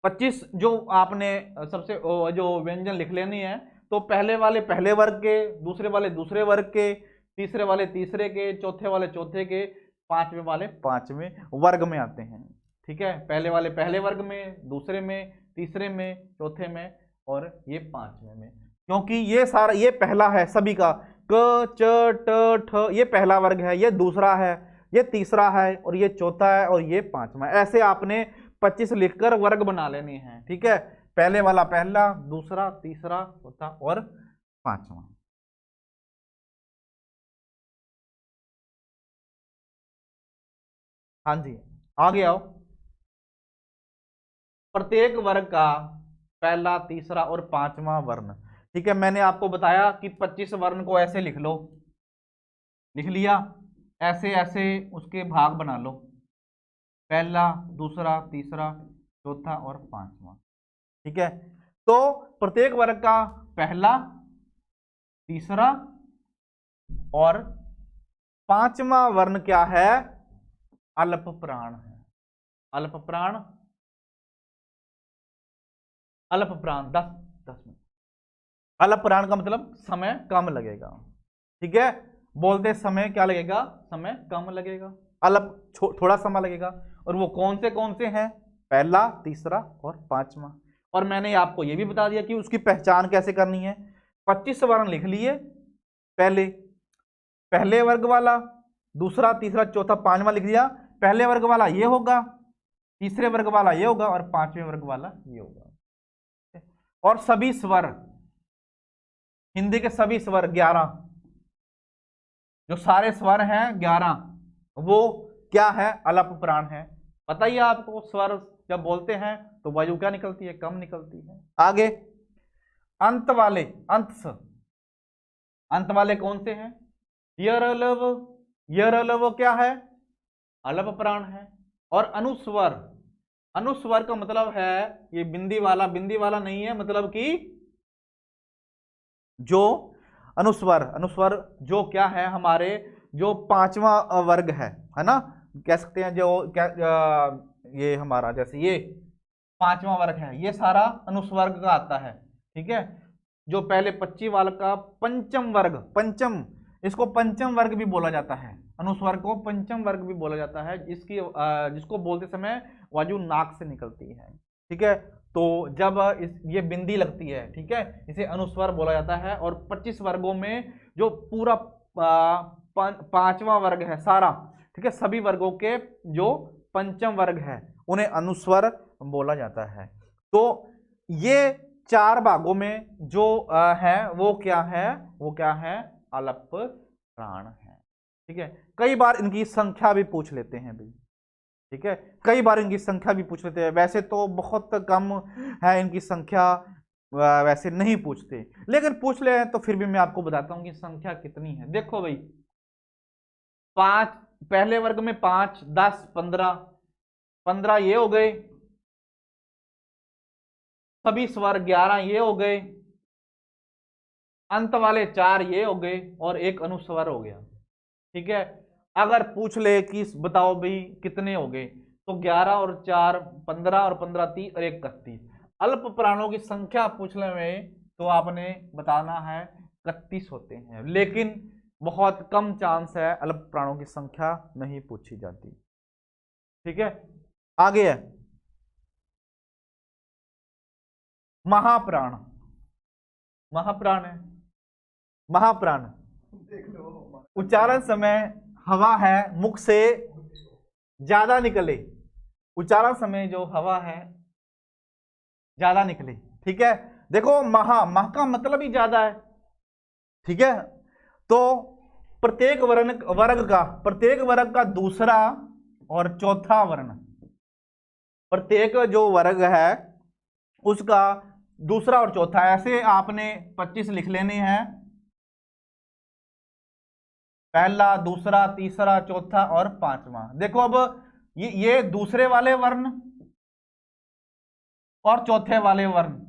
25 जो आपने सबसे जो व्यंजन लिख लेनी है, तो पहले वाले पहले वर्ग के, दूसरे वाले दूसरे वर्ग के, तीसरे वाले तीसरे के, चौथे वाले चौथे के, पांचवें वाले पांचवें वर्ग में आते हैं। ठीक है, पहले वाले पहले वर्ग में, दूसरे में, तीसरे में, चौथे में और ये पांचवें में। क्योंकि ये सारा, ये पहला है सभी का, क च ट ठ, ये पहला वर्ग है, ये दूसरा है, ये तीसरा है और ये चौथा है और ये पांचवा। ऐसे आपने 25 लिखकर वर्ग बना लेने हैं। ठीक है, पहले वाला पहला, दूसरा, तीसरा, चौथा और पांचवा। हाँ जी, आगे आओ। प्रत्येक वर्ग का पहला, तीसरा और पांचवा वर्ण। ठीक है, मैंने आपको बताया कि 25 वर्ण को ऐसे लिख लो, लिख लिया, ऐसे ऐसे उसके भाग बना लो, पहला, दूसरा, तीसरा, चौथा और पांचवा। ठीक है, तो प्रत्येक वर्ग का पहला, तीसरा और पांचवा वर्ण क्या है? अल्प प्राण है। अल्प प्राण, अल्प प्राण 10 मिनट। अल्प प्राण का मतलब समय कम लगेगा। ठीक है, बोलते समय क्या लगेगा? समय कम लगेगा, अल्प थोड़ा समय लगेगा। और वो कौन से हैं? पहला, तीसरा और पांचवा। और मैंने आपको ये भी बता दिया कि उसकी पहचान कैसे करनी है। 25 वर्ण लिख लिए, पहले वर्ग वाला, दूसरा, तीसरा, चौथा, पांचवा लिख दिया। पहले वर्ग वाला ये होगा, तीसरे वर्ग वाला ये होगा और पांचवें वर्ग वाला ये होगा। और सभी स्वर, हिंदी के सभी स्वर 11, जो सारे स्वर हैं 11, वो क्या है? अल्प प्राण है। पता ही है आपको, स्वर जब बोलते हैं तो वायु क्या निकलती है? कम निकलती है। आगे अंत वाले, अंत वाले कौन से हैं? यरलव, यरलव क्या है? अल्प प्राण है। और अनुस्वर, अनुस्वर का मतलब है ये बिंदी वाला, बिंदी वाला नहीं है, मतलब कि जो अनुस्वर, अनुस्वर जो क्या है हमारे, जो पांचवा वर्ग है ना, कह सकते हैं जो क्या, ये हमारा जैसे ये पांचवा वर्ग है, ये सारा अनुस्वर्ग का आता है। ठीक है, जो पहले 25 वाला का पंचम वर्ग, पंचम, इसको पंचम वर्ग भी बोला जाता है, अनुस्वर्ग को पंचम वर्ग भी बोला जाता है, जिसको बोलते समय वायु नाक से निकलती है। ठीक है, तो जब ये बिंदी लगती है, ठीक है, इसे अनुस्वर बोला जाता है। और 25 वर्गों में जो पूरा पांचवा वर्ग है सारा, ठीक है, सभी वर्गों के जो पंचम वर्ग है उन्हें अनुस्वर बोला जाता है। तो ये 4 भागों में जो है वो क्या है? वो क्या है? अल्प प्राण है। ठीक है, कई बार इनकी संख्या भी पूछ लेते हैं भाई। ठीक है, कई बार इनकी संख्या भी पूछ लेते हैं, वैसे तो बहुत कम है इनकी संख्या, वैसे नहीं पूछते, लेकिन पूछ ले तो फिर भी मैं आपको बताता हूं कि संख्या कितनी है। देखो भाई, 5 पहले वर्ग में 5, 10, 15, 15 ये हो गए, सभी स्वर 11 ये हो गए, अंत वाले 4 ये हो गए और एक अनुस्वर हो गया। ठीक है, अगर पूछ ले कि बताओ भाई कितने हो गए, तो 11 और 4 15 और 15 30 और 31। अल्प प्राणों की संख्या पूछने में तो आपने बताना है 31 होते हैं, लेकिन बहुत कम चांस है, अल्प प्राणों की संख्या नहीं पूछी जाती। ठीक है, आगे है महाप्राण। महाप्राण है, महाप्राण उच्चारण समय हवा है मुख से ज्यादा निकले, उच्चारण समय जो हवा है ज्यादा निकले। ठीक है, देखो महा का मतलब ही ज्यादा है। ठीक है, तो प्रत्येक वर्ग का दूसरा और चौथा वर्ण, प्रत्येक जो वर्ग है उसका दूसरा और चौथा, ऐसे आपने 25 लिख लेने हैं, पहला, दूसरा, तीसरा, चौथा और पांचवा। देखो अब ये दूसरे वाले वर्ण और चौथे वाले वर्ण,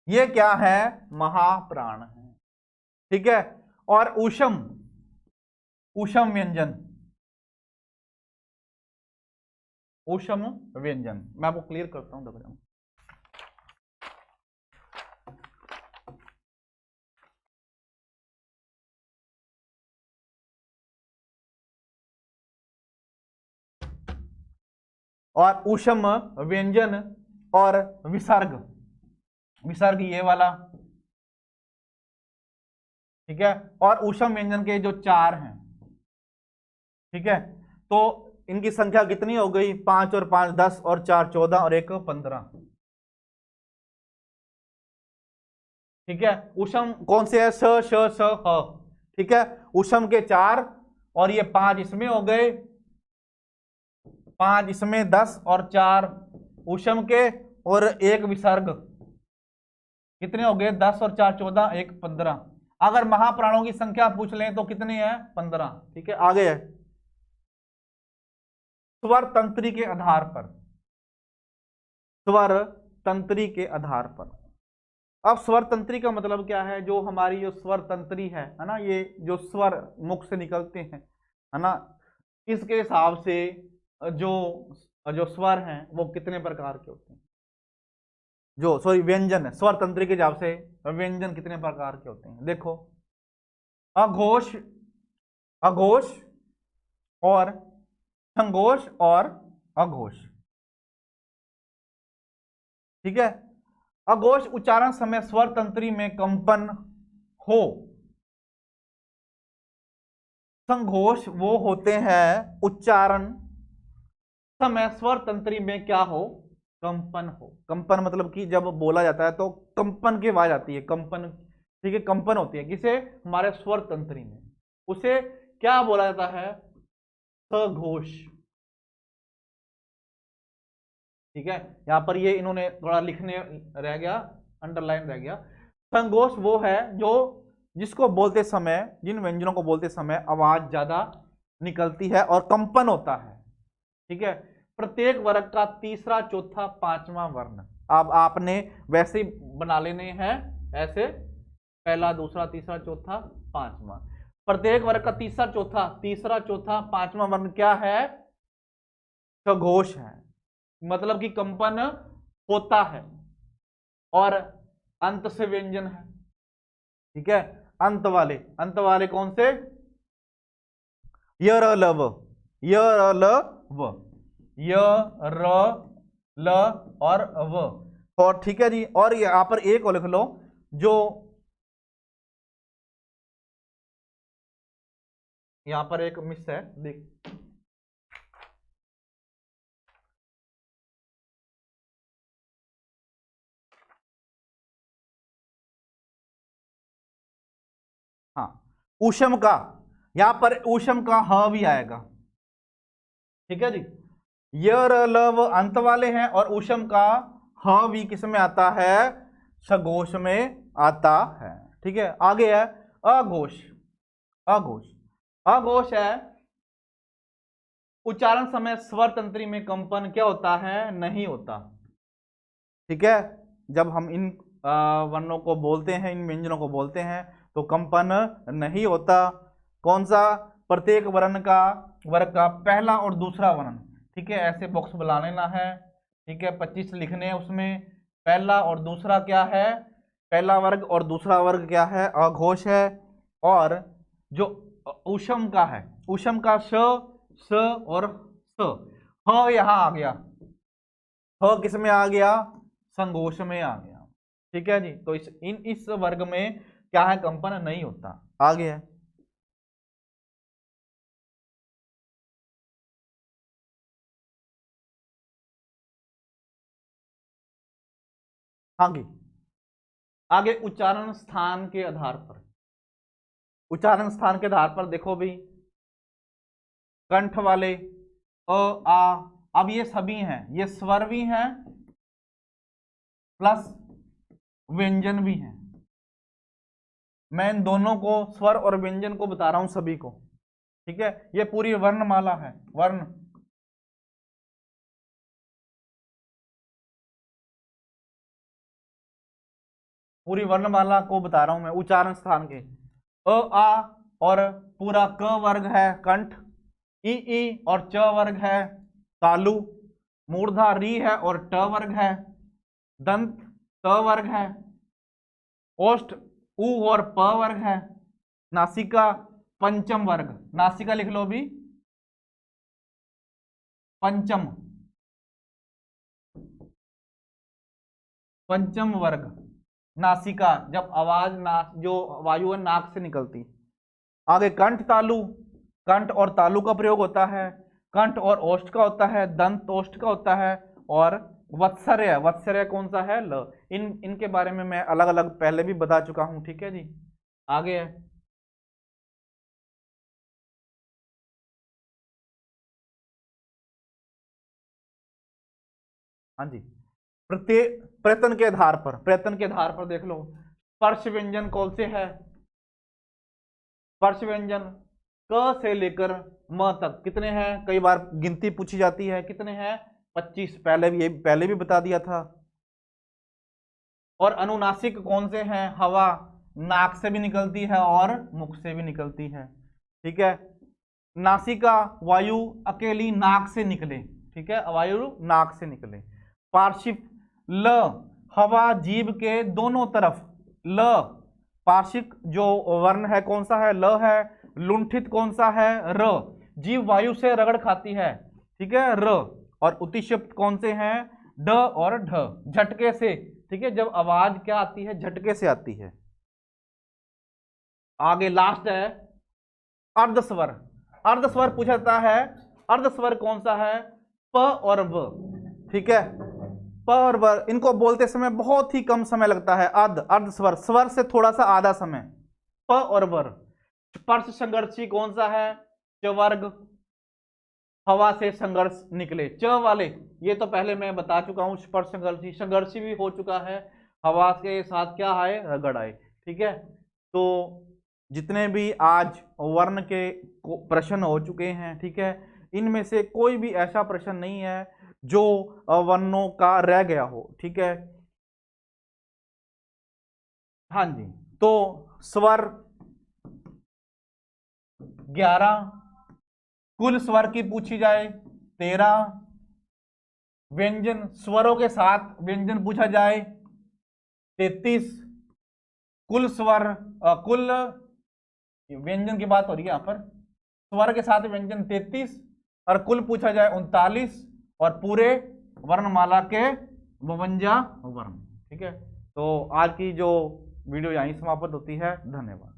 ये क्या है? महाप्राण है। ठीक है, और ऊषम, ऊषम व्यंजन, ऊषम व्यंजन मैं आपको क्लियर करता हूं, देखो और ऊषम व्यंजन और विसर्ग, विसर्ग ये वाला। ठीक है, और ऊषम व्यंजन के जो 4 हैं, ठीक है, तो इनकी संख्या कितनी हो गई, 5 और 5 10 और 4 14 और 1 15। ठीक है, ऊष्म कौन से है, स श स ह। ठीक है, ऊष्म के 4 और ये 5 इसमें हो गए, 5 इसमें 10 और 4 ऊष्म के, और 1 विसर्ग, कितने हो गए 10 और 4 14 1 15। अगर महाप्राणों की संख्या पूछ लें तो कितनी है, 15। ठीक है, आगे है स्वर तंत्री के आधार पर, स्वर तंत्री के आधार पर। अब स्वर तंत्री का मतलब क्या है, जो हमारी जो स्वर तंत्री है ना, ये जो स्वर मुख से निकलते हैं है ना, इसके हिसाब से जो जो स्वर हैं वो कितने प्रकार के होते हैं, जो सॉरी व्यंजन है, स्वर तंत्री के हिसाब से व्यंजन कितने प्रकार के होते हैं। देखो, अघोष, अघोष और संघोष और अघोष। ठीक है, अघोष उच्चारण समय स्वर तंत्री में कंपन हो, संघोष वो होते हैं उच्चारण समय स्वर तंत्री में क्या हो, कंपन हो। कंपन मतलब कि जब बोला जाता है तो कंपन की आवाज आती है, कंपन। ठीक है, कंपन होती है किसे, हमारे स्वर तंत्री में, उसे क्या बोला जाता है, सघोष। ठीक है, यहां पर ये इन्होंने थोड़ा लिखने रह गया, अंडरलाइन रह गया। संघोष वो है जो जिसको बोलते समय, जिन व्यंजनों को बोलते समय आवाज ज्यादा निकलती है और कंपन होता है। ठीक है, प्रत्येक वर्ग का तीसरा चौथा पांचवा वर्ण। अब आपने वैसे ही बना लेने हैं, ऐसे पहला दूसरा तीसरा चौथा पांचवा। प्रत्येक वर्ग का तीसरा चौथा पांचवा वर्ण क्या है, सघोष है, मतलब कि कंपन होता है, और अंत से व्यंजन है। ठीक है, अंत वाले कौन से, य र ल व, य र ल व, य र ल और व। और ठीक है जी, और यहां पर एक और लिख लो, जो यहां पर एक मिस है, देख, हाँ, ऊष्म का, यहां पर ऊष्म का ह भी आएगा। ठीक है जी, य र ल व अंत वाले हैं, और ऊष्म का ह भी किस में आता है, सघोष में आता है। ठीक है, आगे है अघोष। अघोष, अघोष है उच्चारण समय स्वर तंत्री में कंपन क्या होता है, नहीं होता। ठीक है, जब हम इन वर्णों को बोलते हैं, इन व्यंजनों को बोलते हैं तो कंपन नहीं होता। कौन सा, प्रत्येक वर्ग का पहला और दूसरा वर्ण। ठीक है, ऐसे बॉक्स बना लेना है। ठीक है, 25 लिखने हैं उसमें, पहला और दूसरा क्या है, पहला वर्ग और दूसरा वर्ग क्या है, अघोष है। और जो ऊष्म का है, ऊष्म का स और स, ह यहां आ गया, ह किस में आ गया, संघोष में आ गया। ठीक है जी, तो इस वर्ग में क्या है, कंपन नहीं होता। आगे है आगे, आगे उच्चारण स्थान के आधार पर, उच्चारण स्थान के आधार पर देखो भी, कंठ वाले अ आ, अब ये सभी हैं, ये स्वर भी हैं प्लस व्यंजन भी हैं। मैं इन दोनों को, स्वर और व्यंजन को बता रहा हूं सभी को। ठीक है, ये पूरी वर्णमाला है, वर्ण, पूरी वर्णमाला को बता रहा हूं मैं, उच्चारण स्थान के। अ आ और पूरा क वर्ग है कंठ, ई और च वर्ग है तालु, मूर्धा री है और ट वर्ग है, दंत त वर्ग है, ओष्ठ उ और प वर्ग है, नासिका पंचम वर्ग, नासिका लिख लो भी, पंचम, पंचम वर्ग, नासिका, जब आवाज जो वायु है नाक से निकलती। आगे कंठ तालु, कंठ और तालु का प्रयोग होता है, कंठ और ओष्ठ का होता है, दंत ओष्ठ का होता है, और वत्सर्य, वत्सर्य कौन सा है, ल। इनके बारे में मैं अलग अलग पहले भी बता चुका हूं, ठीक है जी। आगे है, हाँ जी, प्रत्येक प्रयत्न के आधार पर, प्रयत्न के आधार पर देख लो, स्पर्श व्यंजन कौन से है, स्पर्श व्यंजन क से लेकर म तक कितने हैं, कई बार गिनती पूछी जाती है, कितने हैं, 25, पहले भी बता दिया था। और अनुनासिक कौन से हैं, हवा नाक से भी निकलती है और मुख से भी निकलती है, ठीक है। नासिका वायु अकेली नाक से निकले, ठीक है, वायु नाक से निकले। पार्श्विक ल, हवा जीभ के दोनों तरफ, ल। पार्श्विक जो वर्ण है कौन सा है, ल है। लुंठित कौन सा है, र, जीभ वायु से रगड़ खाती है, ठीक है, र। और उत्तिशब्द कौन से हैं, ड और ढ, झटके से, ठीक है, जब आवाज क्या आती है, झटके से आती है। आगे लास्ट है अर्धस्वर, अर्धस्वर पूछा जाता है, अर्धस्वर कौन सा है, प और व, ठीक है। प और व इनको बोलते समय बहुत ही कम समय लगता है, अर्धस्वर, स्वर से थोड़ा सा आधा समय, प और वर। स्पर्श संघर्षी कौन सा है, च वर्ग, हवा से संघर्ष निकले, च वाले, ये तो पहले मैं बता चुका हूं, स्पर्श संघर्षी, संघर्षी भी हो चुका है, हवा के साथ क्या आए, रगड़ आए, ठीक है। तो जितने भी आज वर्ण के प्रश्न हो चुके हैं, ठीक है, इनमें से कोई भी ऐसा प्रश्न नहीं है जो वर्णों का रह गया हो, ठीक है। हाँ जी, तो स्वर 11, कुल स्वर की पूछी जाए 13, व्यंजन स्वरों के साथ व्यंजन पूछा जाए 33, कुल स्वर कुल व्यंजन की बात हो रही है यहाँ पर, स्वर के साथ व्यंजन 33, और कुल पूछा जाए 39, और पूरे वर्णमाला के 52 वर्ण, ठीक है। तो आज की जो वीडियो यहीं समाप्त होती है, धन्यवाद।